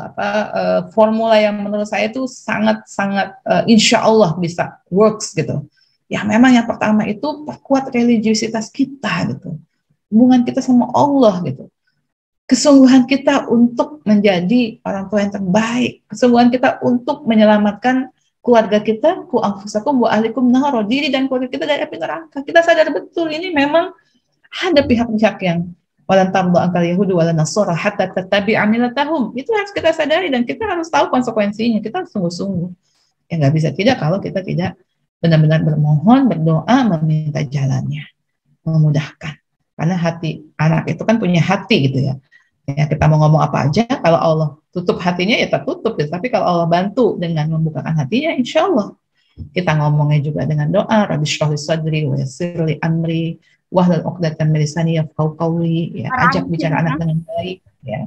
Speaker 2: Formula yang menurut saya itu sangat-sangat insya Allah bisa works gitu. Ya memang yang pertama itu perkuat religiusitas kita gitu. Hubungan kita sama Allah gitu, kesungguhan kita untuk menjadi orang tua yang terbaik, kesungguhan kita untuk menyelamatkan keluarga kita, ku anfusakum wa ahlikum nar, diri dan keluarga kita dari api neraka. Kita sadar betul ini memang ada pihak-pihak yang walan tardu angkal yahudu walan nasara hatta tattabi'a millatahum. Itu harus kita sadari dan kita harus tahu konsekuensinya. Kita harus sungguh-sungguh. Ya nggak bisa tidak kalau kita tidak benar-benar bermohon, berdoa, meminta jalannya, memudahkan. Karena hati anak itu kan punya hati gitu ya. Ya kita mau ngomong apa aja, kalau Allah tutup hatinya ya tertutup. Ya. Tapi kalau Allah bantu dengan membukakan hatinya, insya Allah kita ngomongnya juga dengan doa. Rabbi shrah li sadri wa yassir li amri wahlul 'uqdatam min lisani yafqahu qawli. Ya, ajak bicara anak dengan baik. Ya.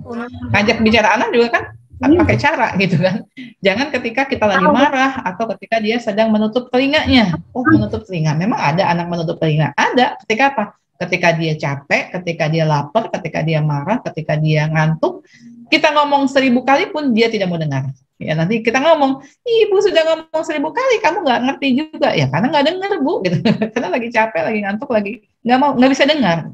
Speaker 2: Ajak bicara anak juga kan pakai cara gitu kan. Jangan ketika kita lagi marah atau ketika dia sedang menutup telinganya. Oh, menutup telinga. Memang ada anak menutup telinga. Ada. Ketika apa? Ketika dia capek, ketika dia lapar, ketika dia marah, ketika dia ngantuk, kita ngomong 1000 kali pun dia tidak mau dengar. Ya nanti kita ngomong, ibu sudah ngomong 1000 kali, kamu nggak ngerti juga ya, karena nggak dengar bu, gitu. Karena lagi capek, lagi ngantuk, lagi nggak bisa dengar.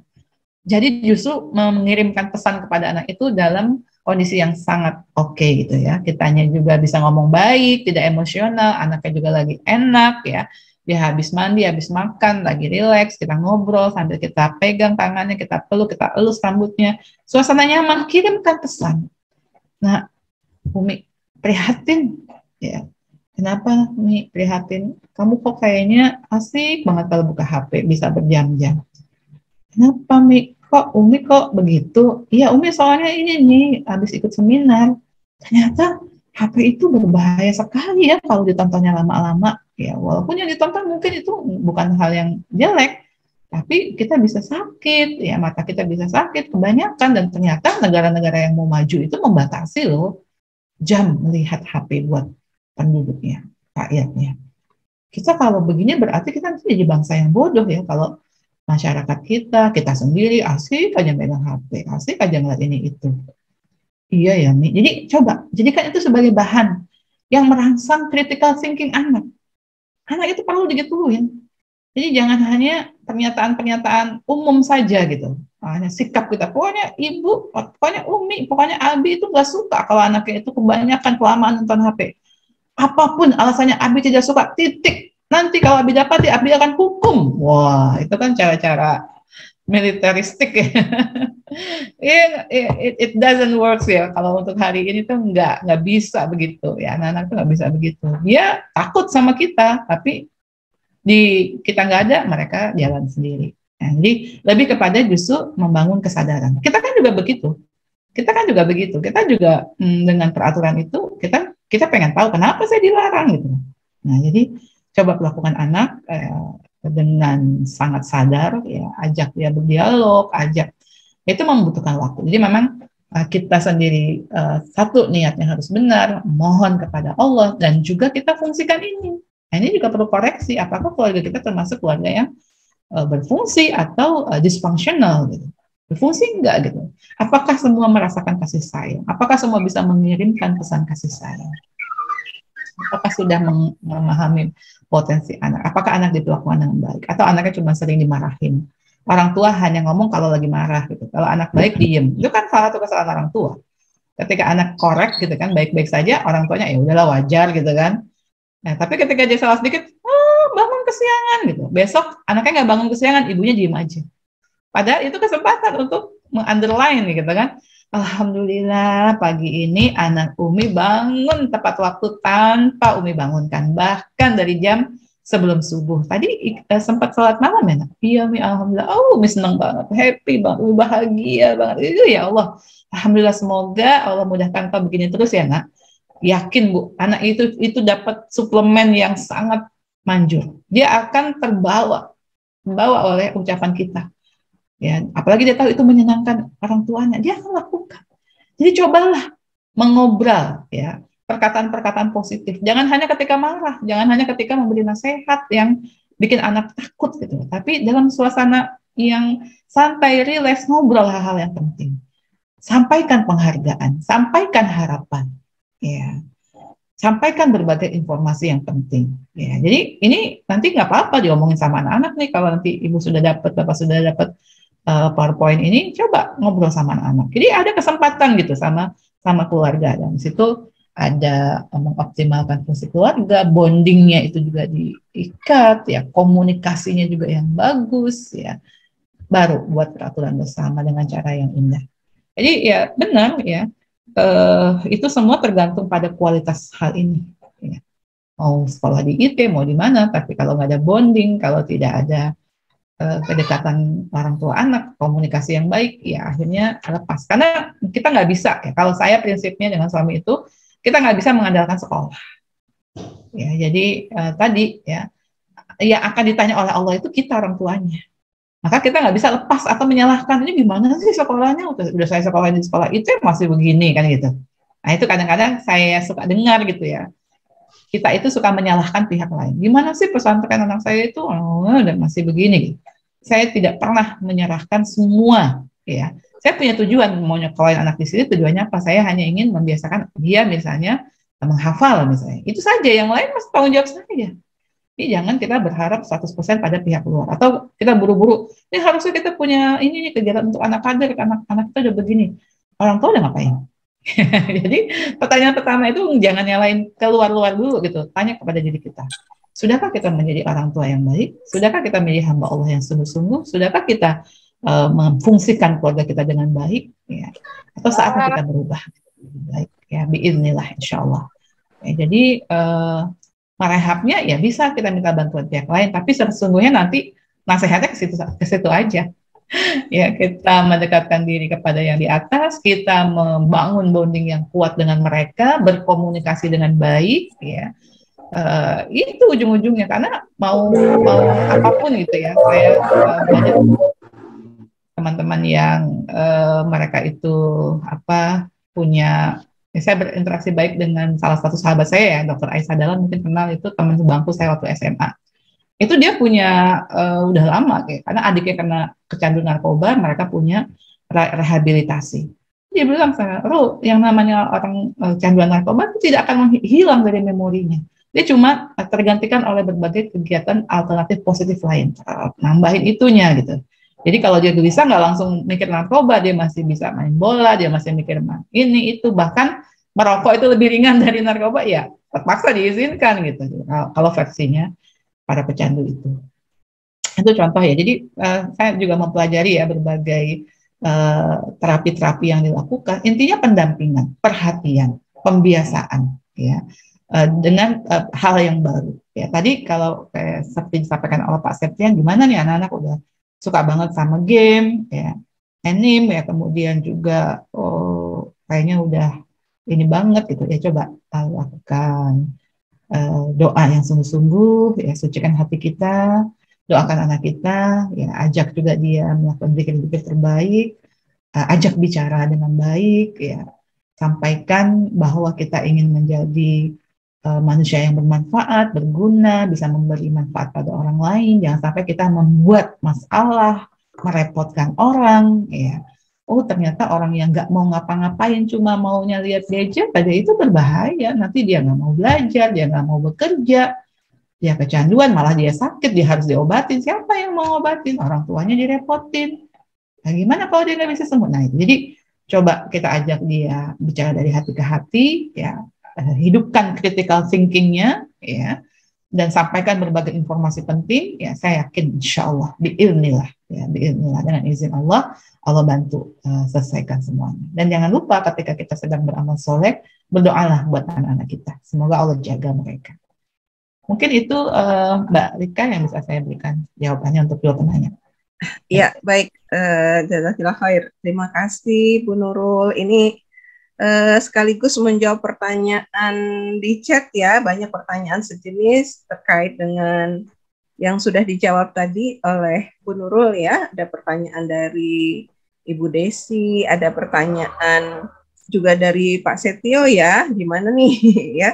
Speaker 2: Jadi justru mengirimkan pesan kepada anak itu dalam kondisi yang sangat oke gitu ya. Kitanya juga bisa ngomong baik, tidak emosional, anaknya juga lagi enak ya. Dia habis mandi, habis makan, lagi rileks, kita ngobrol sambil kita pegang tangannya, kita peluk, kita elus rambutnya. Suasana nyaman, kirimkan pesan. Nah, Umi prihatin, ya. Kenapa Umi prihatin? Kamu kok kayaknya asik banget kalau buka HP, bisa berjam-jam. Kenapa Mi? Kok Umi kok begitu? Iya Umi soalnya ini nih, habis ikut seminar. Ternyata HP itu berbahaya sekali ya kalau ditontonnya lama-lama. Ya, walaupun yang ditonton mungkin itu bukan hal yang jelek, tapi kita bisa sakit, ya mata kita bisa sakit kebanyakan, dan ternyata negara-negara yang mau maju itu membatasi loh jam melihat HP buat penduduknya, rakyatnya. Kita kalau begini berarti kita jadi bangsa yang bodoh ya, kalau masyarakat kita sendiri asik aja megang HP, asik aja ngeliat ini itu. Iya ya, Mi. Jadi coba jadikan itu sebagai bahan yang merangsang critical thinking anak. Anak itu perlu digituin. Jadi jangan hanya pernyataan-pernyataan umum saja gitu. Hanya sikap kita. Pokoknya ibu, pokoknya Umi, pokoknya Abi itu nggak suka kalau anaknya itu kebanyakan kelamaan nonton HP. Apapun alasannya Abi tidak suka, titik. Nanti kalau Abi dapati, Abi akan hukum. Wah, itu kan cara-cara militeristik ya. It doesn't work ya. Kalau untuk hari ini tuh nggak bisa begitu ya, anak-anak tuh nggak bisa begitu. Dia takut sama kita, tapi kita nggak ada, mereka jalan sendiri. Nah, jadi lebih kepada justru membangun kesadaran. Kita kan juga begitu. Kita juga dengan peraturan itu kita pengen tahu kenapa saya dilarang gitu. Nah jadi coba lakukan anak dengan sangat sadar ya, ajak dia berdialog, itu membutuhkan waktu. Jadi memang kita sendiri satu niatnya harus benar, mohon kepada Allah, dan juga kita fungsikan ini. Nah, ini juga perlu koreksi, apakah keluarga kita termasuk keluarga yang berfungsi atau dysfunctional gitu. Berfungsi enggak gitu? Apakah semua merasakan kasih sayang? Apakah semua bisa mengirimkan pesan kasih sayang? Apakah sudah memahami potensi anak? Apakah anak diperlakukan dengan baik? Atau anaknya cuma sering dimarahin? Orang tua hanya ngomong kalau lagi marah gitu. Kalau anak baik diem. Itu kan salah satu kesalahan orang tua. Ketika anak korek gitu kan, baik-baik saja, orang tuanya ya udahlah wajar gitu kan. Nah, tapi ketika dia salah sedikit, oh bangun kesiangan gitu. Besok anaknya nggak bangun kesiangan, ibunya diem aja. Padahal itu kesempatan untuk meng-underline gitu kan. Alhamdulillah pagi ini anak Umi bangun tepat waktu tanpa Umi bangunkan. Bahkan dari jam sebelum subuh. Tadi sempat sholat malam ya nak? Iya Umi, alhamdulillah. Oh Umi senang banget, happy banget, Umi bahagia banget. Itu ya Allah. Alhamdulillah, semoga Allah mudahkan kau begini terus ya nak. Yakin Bu, anak itu dapat suplemen yang sangat manjur. Dia akan terbawa oleh ucapan kita. Ya, apalagi dia tahu itu menyenangkan orang tuanya, dia akan lakukan. Jadi cobalah mengobrol ya, perkataan-perkataan positif. Jangan hanya ketika marah, jangan hanya ketika memberi nasihat yang bikin anak takut gitu. Tapi dalam suasana yang santai, rileks, ngobrol hal-hal yang penting. Sampaikan penghargaan, sampaikan harapan. Ya. Sampaikan berbagai informasi yang penting. Ya, jadi ini nanti nggak apa-apa diomongin sama anak-anak nih. Kalau nanti ibu sudah dapat, bapak sudah dapat PowerPoint ini, coba ngobrol sama anak-anak. Jadi ada kesempatan gitu sama keluarga. Dan di situ ada mengoptimalkan fungsi keluarga, bondingnya itu juga diikat, ya komunikasinya juga yang bagus, ya baru buat peraturan bersama dengan cara yang indah. Jadi ya benar ya. Itu semua tergantung pada kualitas hal ini. Ya. Mau sekolah di IT, mau di mana, tapi kalau nggak ada bonding, kalau tidak ada kedekatan orang tua anak, komunikasi yang baik, ya akhirnya lepas. Karena kita nggak bisa, ya, kalau saya prinsipnya dengan suami itu, kita nggak bisa mengandalkan sekolah. Ya, jadi tadi ya, yang akan ditanya oleh Allah itu kita orang tuanya. Maka kita nggak bisa lepas atau menyalahkan, ini gimana sih sekolahnya, udah saya sekolah di sekolah itu masih begini kan gitu. Nah itu kadang-kadang saya suka dengar gitu ya. Kita itu suka menyalahkan pihak lain. Gimana sih pesantren anak saya itu udah masih begini? Saya tidak pernah menyerahkan semua. Ya, saya punya tujuan mau nyekolahin anak di sini. Tujuannya apa? Saya hanya ingin membiasakan dia misalnya menghafal misalnya. Itu saja. Yang lain masih tanggung jawab saya. Jadi jangan kita berharap 100% pada pihak luar. Atau kita buru-buru. Ini harusnya kita punya ini kegiatan untuk anak kader. Anak-anak kita udah begini. Orang tua udah ngapain? Jadi pertanyaan pertama itu jangan nyalain keluar-luar dulu gitu, tanya kepada diri kita. Sudahkah kita menjadi orang tua yang baik? Sudahkah kita menjadi hamba Allah yang sungguh-sungguh? Sudahkah kita memfungsikan keluarga kita dengan baik? Ya. Atau saatnya kita berubah baik? Ya, biiznillah insyaallah. Ya, jadi merehabnya ya bisa kita minta bantuan pihak lain, tapi sesungguhnya nanti nasihatnya ke situ aja. Ya, kita mendekatkan diri kepada yang di atas, kita membangun bonding yang kuat dengan mereka, berkomunikasi dengan baik, ya. Itu ujung-ujungnya, karena mau apapun gitu ya. Saya banyak teman-teman yang mereka itu punya. Saya berinteraksi baik dengan salah satu sahabat saya ya, Dr. Aisyah Dahlan, mungkin kenal, itu teman sebangku saya waktu SMA. Itu dia punya udah lama kayak, karena adiknya kena kecanduan narkoba, mereka punya rehabilitasi. Dia bilang sama Ru, yang namanya orang kecanduan narkoba itu tidak akan hilang dari memorinya. Dia cuma tergantikan oleh berbagai kegiatan alternatif positif lain, nambahin itunya gitu. Jadi kalau dia gelisah nggak langsung mikir narkoba, dia masih bisa main bola, dia masih mikir ini itu, bahkan merokok itu lebih ringan dari narkoba, ya terpaksa diizinkan gitu. Kalau versinya para pecandu itu contoh ya. Jadi saya juga mempelajari ya berbagai terapi-terapi yang dilakukan. Intinya pendampingan, perhatian, pembiasaan ya dengan hal yang baru. Ya tadi kalau seperti disampaikan oleh Pak Septian, gimana nih anak-anak udah suka banget sama game, ya anime ya, kemudian juga kayaknya udah ini banget gitu ya, coba lakukan doa yang sungguh-sungguh, ya sucikan hati kita, doakan anak kita, ya ajak juga dia melakukan zikir-zikir terbaik, ajak bicara dengan baik, ya sampaikan bahwa kita ingin menjadi manusia yang bermanfaat, berguna, bisa memberi manfaat pada orang lain. Jangan sampai kita membuat masalah, merepotkan orang, ya. Oh ternyata orang yang nggak mau ngapa-ngapain cuma maunya lihat gadget, pada itu berbahaya. Nanti dia nggak mau belajar, dia nggak mau bekerja, dia kecanduan, malah dia sakit, dia harus diobatin. Siapa yang mau ngobatin? Orang tuanya direpotin. Nah, gimana kalau dia nggak bisa sembuh? Nah, jadi coba kita ajak dia bicara dari hati ke hati, ya, hidupkan critical thinking-nya, ya, dan sampaikan berbagai informasi penting. Ya, saya yakin, insya Allah, biiznillah, ya, biiznillah, dengan izin Allah, Allah bantu selesaikan semuanya. Dan jangan lupa ketika kita sedang beramal soleh, berdoalah buat anak-anak kita. Semoga Allah jaga mereka. Mungkin itu Mbak Rika yang bisa saya berikan jawabannya untuk dua penanya.
Speaker 1: Ya, baik. Jazakallah khair. Terima kasih Bu Nurul. Ini sekaligus menjawab pertanyaan di chat ya. Banyak pertanyaan sejenis terkait dengan yang sudah dijawab tadi oleh Bu Nurul ya. Ada pertanyaan dari Ibu Desi, ada pertanyaan juga dari Pak Setio ya. Gimana nih ya?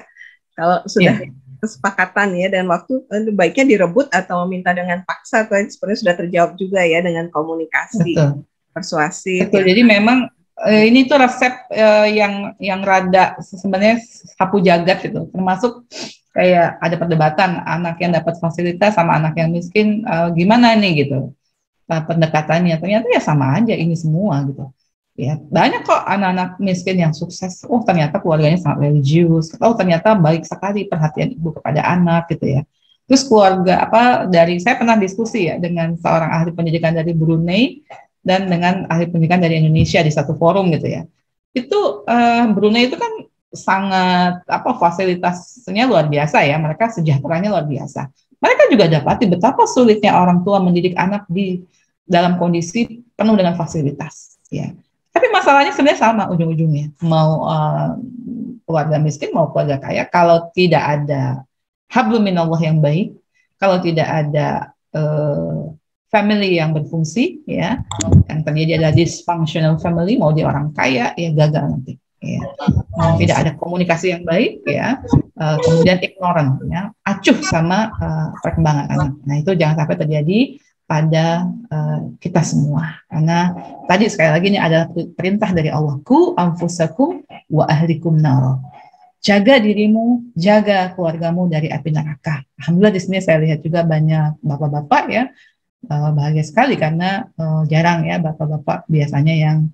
Speaker 1: Kalau sudah kesepakatan ya dan waktu baiknya direbut atau meminta dengan paksa, tadi sebenarnya sudah terjawab juga ya dengan komunikasi persuasif.
Speaker 2: Betul. Jadi memang ini tuh resep yang rada sebenarnya sapu jagat gitu. Termasuk kayak ada perdebatan anak yang dapat fasilitas sama anak yang miskin, gimana nih gitu pendekatannya. Ternyata ya sama aja ini semua gitu. Ya, banyak kok anak-anak miskin yang sukses. Oh, ternyata keluarganya sangat religius. Oh, ternyata baik sekali perhatian ibu kepada anak gitu ya. Terus keluarga saya pernah diskusi ya dengan seorang ahli pendidikan dari Brunei dan dengan ahli pendidikan dari Indonesia di satu forum gitu ya. Itu Brunei itu kan sangat fasilitasnya luar biasa ya. Mereka sejahteranya luar biasa. Mereka juga dapati betapa sulitnya orang tua mendidik anak di dalam kondisi penuh dengan fasilitas ya. Tapi masalahnya sebenarnya sama ujung-ujungnya. Mau keluarga miskin, mau keluarga kaya, kalau tidak ada hablum minallah yang baik, kalau tidak ada family yang berfungsi, ya, yang terjadi adalah dysfunctional family, mau dia orang kaya, ya gagal nanti. Ya. Tidak ada komunikasi yang baik, ya, kemudian ignorant, ya, acuh sama perkembangan anak. Nah itu jangan sampai terjadi pada kita semua, karena tadi sekali lagi ini adalah perintah dari Allah, ku anfusakum wa ahlikum nar, jaga dirimu, jaga keluargamu dari api neraka. Alhamdulillah di sini saya lihat juga banyak bapak-bapak ya, bahagia sekali karena jarang ya bapak-bapak biasanya yang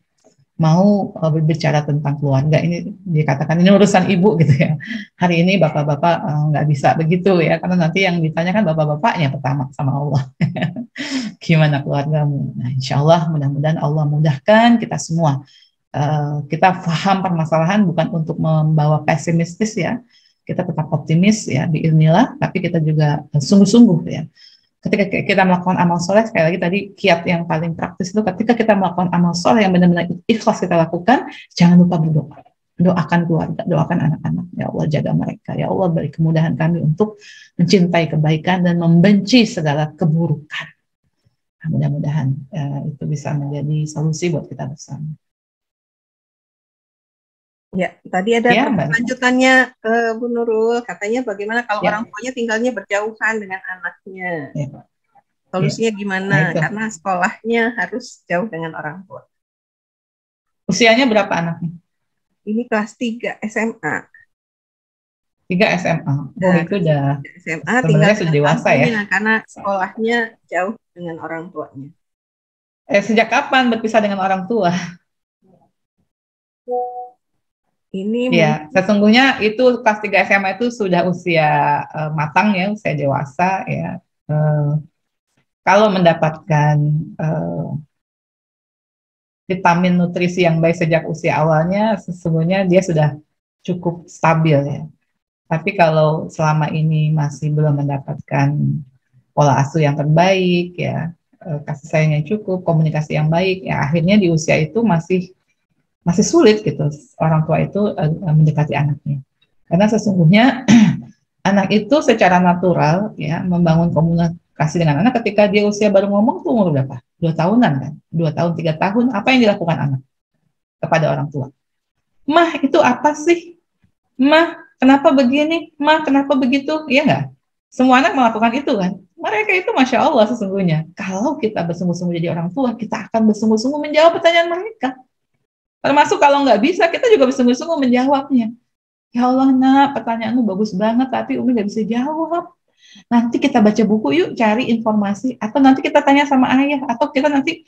Speaker 2: mau berbicara tentang keluarga. Ini dikatakan ini urusan ibu gitu ya. Hari ini bapak-bapak nggak bisa begitu ya, karena nanti yang ditanyakan bapak-bapaknya pertama sama Allah. Gimana keluargamu? Nah, insya Allah mudah-mudahan Allah mudahkan kita semua. Kita paham permasalahan bukan untuk membawa pesimistis ya. Kita tetap optimis ya, biiznillah, tapi kita juga sungguh-sungguh ya. Ketika kita melakukan amal soleh, sekali lagi tadi kiat yang paling praktis itu ketika kita melakukan amal soleh yang benar-benar ikhlas kita lakukan, jangan lupa berdoa. Doakan keluarga, doakan anak-anak. Ya Allah jaga mereka. Ya Allah beri kemudahan kami untuk mencintai kebaikan dan membenci segala keburukan. Nah, mudah-mudahan itu bisa menjadi solusi buat kita bersama.
Speaker 1: Ya, tadi ada lanjutannya Bu Nurul, katanya bagaimana kalau orang tuanya tinggalnya berjauhan dengan anaknya. Solusinya gimana? Karena sekolahnya harus jauh dengan orang tua.
Speaker 2: Usianya berapa anaknya?
Speaker 1: Ini kelas 3 SMA.
Speaker 2: 3 SMA. Oh, itu udah
Speaker 1: SMA
Speaker 2: tinggal sudah dewasa ya.
Speaker 1: Karena sekolahnya jauh dengan orang tuanya.
Speaker 2: Sejak kapan berpisah dengan orang tua?
Speaker 1: Ini
Speaker 2: ya, sesungguhnya itu kelas 3 SMA itu sudah usia matang ya, usia dewasa ya. Kalau mendapatkan vitamin nutrisi yang baik sejak usia awalnya, sesungguhnya dia sudah cukup stabil ya. Tapi kalau selama ini masih belum mendapatkan pola asuh yang terbaik ya, kasih sayang yang cukup, komunikasi yang baik ya, akhirnya di usia itu masih sulit gitu orang tua itu mendekati anaknya. Karena sesungguhnya anak itu secara natural ya membangun komunikasi dengan anak ketika dia usia baru ngomong tuh umur berapa? 2 tahunan kan? 2 tahun, 3 tahun, apa yang dilakukan anak kepada orang tua? Mah, itu apa sih? Mah, kenapa begini? Mah, kenapa begitu? Iya nggak? Semua anak melakukan itu kan? Mereka itu Masya Allah sesungguhnya. Kalau kita bersungguh-sungguh jadi orang tua, kita akan bersungguh-sungguh menjawab pertanyaan mereka. Termasuk kalau nggak bisa, kita juga bersungguh-sungguh menjawabnya. Ya Allah, nak, pertanyaanmu bagus banget, tapi Umi nggak bisa jawab. Nanti kita baca buku yuk, cari informasi. Atau nanti kita tanya sama ayah. Atau kita nanti,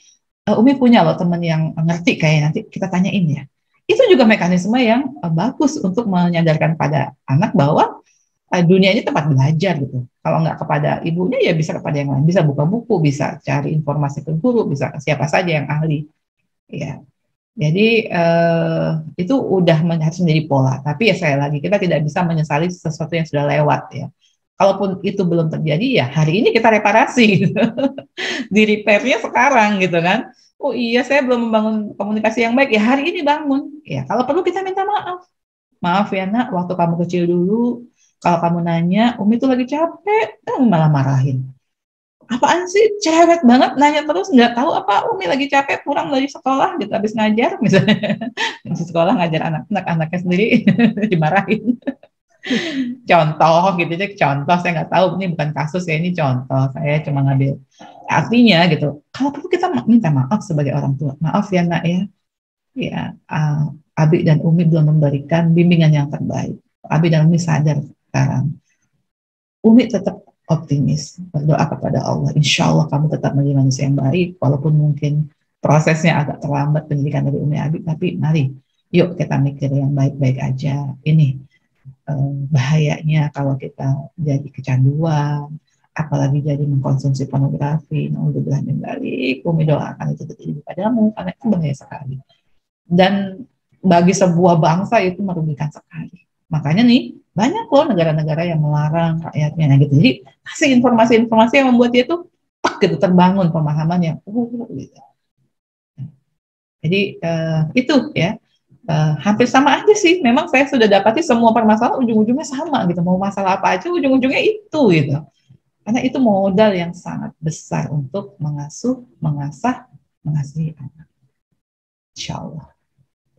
Speaker 2: Umi punya loh teman yang ngerti, kayak nanti kita tanyain ya. Itu juga mekanisme yang bagus untuk menyadarkan pada anak bahwa dunia ini tempat belajar gitu. Kalau nggak kepada ibunya, ya bisa kepada yang lain. Bisa buka buku, bisa cari informasi ke guru, bisa ke siapa saja yang ahli. Ya, jadi itu udah harus menjadi pola. Tapi ya sekali lagi kita tidak bisa menyesali sesuatu yang sudah lewat ya. Kalaupun itu belum terjadi ya hari ini kita reparasi, gitu. Di repairnya sekarang gitu kan. Oh iya saya belum membangun komunikasi yang baik ya hari ini bangun. Ya kalau perlu kita minta maaf. Maaf ya nak, waktu kamu kecil dulu, kalau kamu nanya, Umi tuh lagi capek, malah marahin. Apaan sih cerewet banget nanya terus nggak tahu apa Umi lagi capek pulang dari sekolah gitu habis ngajar misalnya di sekolah ngajar anak-anaknya sendiri dimarahin contoh gitu aja contoh saya nggak tahu ini bukan kasus ya ini contoh saya cuma ngambil artinya gitu kalau perlu kita minta maaf sebagai orang tua maaf ya nak ya Abi dan Umi belum memberikan bimbingan yang terbaik Abi dan Umi sadar sekarang Umi tetap optimis, berdoa kepada Allah. Insya Allah kamu tetap menjadi manusia yang baik, walaupun mungkin prosesnya agak terlambat pendidikan dari Umi Abi, tapi mari, yuk kita mikir yang baik-baik aja. Ini bahayanya kalau kita jadi kecanduan, apalagi jadi mengkonsumsi pornografi. Naudzubillah min dzalik. Umi doakan itu terjadi padamu, karena itu bahaya sekali. Dan bagi sebuah bangsa itu merugikan sekali. Makanya nih, banyak loh negara-negara yang melarang rakyatnya nah gitu. Jadi kasih informasi-informasi yang membuat dia tuh gitu terbangun pemahaman yang gitu. Jadi itu ya hampir sama aja sih. Memang saya sudah dapati semua permasalahan ujung-ujungnya sama gitu. Mau masalah apa aja ujung-ujungnya itu gitu. Karena itu modal yang sangat besar untuk mengasuh, mengasah, mengasihi anak. Insya Allah.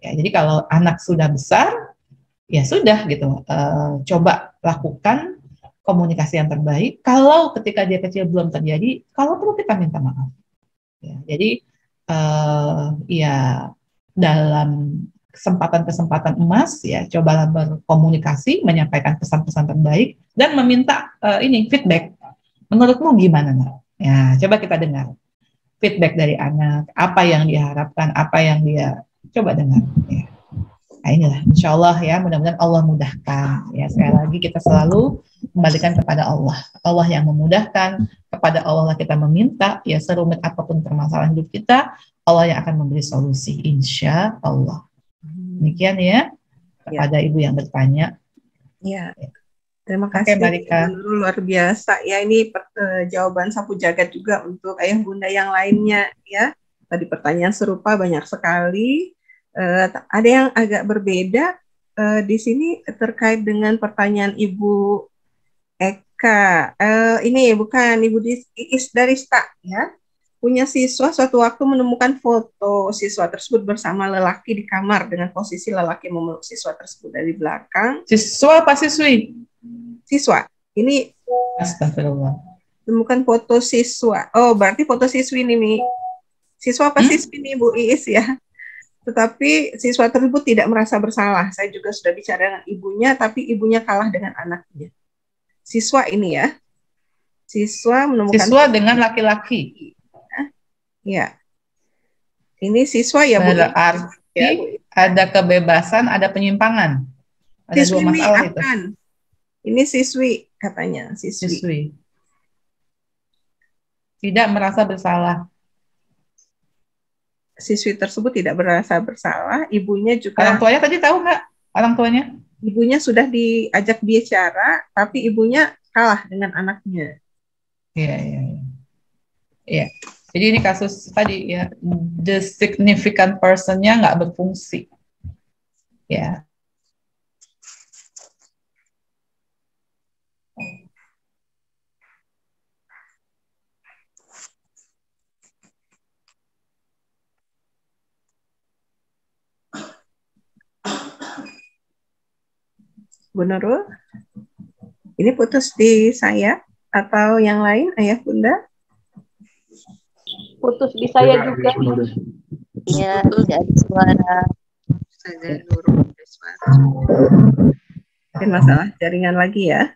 Speaker 2: Ya, jadi kalau anak sudah besar ya sudah gitu coba lakukan komunikasi yang terbaik kalau ketika dia kecil belum terjadi kalau perlu kita minta maaf ya, jadi ya dalam kesempatan-kesempatan emas ya cobalah berkomunikasi menyampaikan pesan-pesan terbaik dan meminta ini feedback menurutmu gimana nak ya coba kita dengar feedback dari anak apa yang diharapkan apa yang dia coba dengar ya. Nah inilah, insya Allah ya, mudah-mudahan Allah mudahkan. Ya sekali lagi kita selalu kembalikan kepada Allah. Allah yang memudahkan, kepada Allah kita meminta. Ya serumit apapun permasalahan hidup kita, Allah yang akan memberi solusi. Insya Allah. Demikian ya, kepada Ibu yang bertanya.
Speaker 1: Ya, terima kasih. Luar biasa. Ya ini jawaban sapu jagat juga untuk ayah bunda yang lainnya ya. Tadi pertanyaan serupa banyak sekali. Ada yang agak berbeda di sini terkait dengan pertanyaan Ibu Eka. Ini bukan Ibu Iis Darista ya. Punya siswa suatu waktu menemukan foto siswa tersebut bersama lelaki di kamar dengan posisi lelaki memeluk siswa tersebut dari belakang.
Speaker 2: Siswa apa siswi?
Speaker 1: Siswa. Ini
Speaker 2: Astagfirullah.
Speaker 1: Temukan foto siswa. Oh, berarti foto siswi ini nih. Siswa apa siswi nih Bu Iis ya? Tetapi siswa tersebut tidak merasa bersalah. Saya juga sudah bicara dengan ibunya, tapi ibunya kalah dengan anaknya. Siswa ini ya. Siswa menemukan
Speaker 2: dengan laki-laki.
Speaker 1: Ya. Ini siswa ya Bu.
Speaker 2: Berarti ya, ada kebebasan, ada penyimpangan. Ada
Speaker 1: siswi
Speaker 2: dua masalah itu.
Speaker 1: Ini siswi katanya, siswi.
Speaker 2: Tidak merasa bersalah.
Speaker 1: Siswi tersebut tidak merasa bersalah, ibunya juga.
Speaker 2: Orang tuanya tadi tahu nggak? Orang tuanya?
Speaker 1: Ibunya sudah diajak bicara, tapi ibunya kalah dengan anaknya.
Speaker 2: Iya. Jadi ini kasus tadi ya, the significant person-nya nggak berfungsi. Ya.
Speaker 1: Bu Nurul, ini putus di saya. atau yang lain, Ayah Bunda?
Speaker 6: Putus di saya juga.
Speaker 7: Ya, tidak ada suara.
Speaker 1: Mungkin masalah jaringan lagi ya.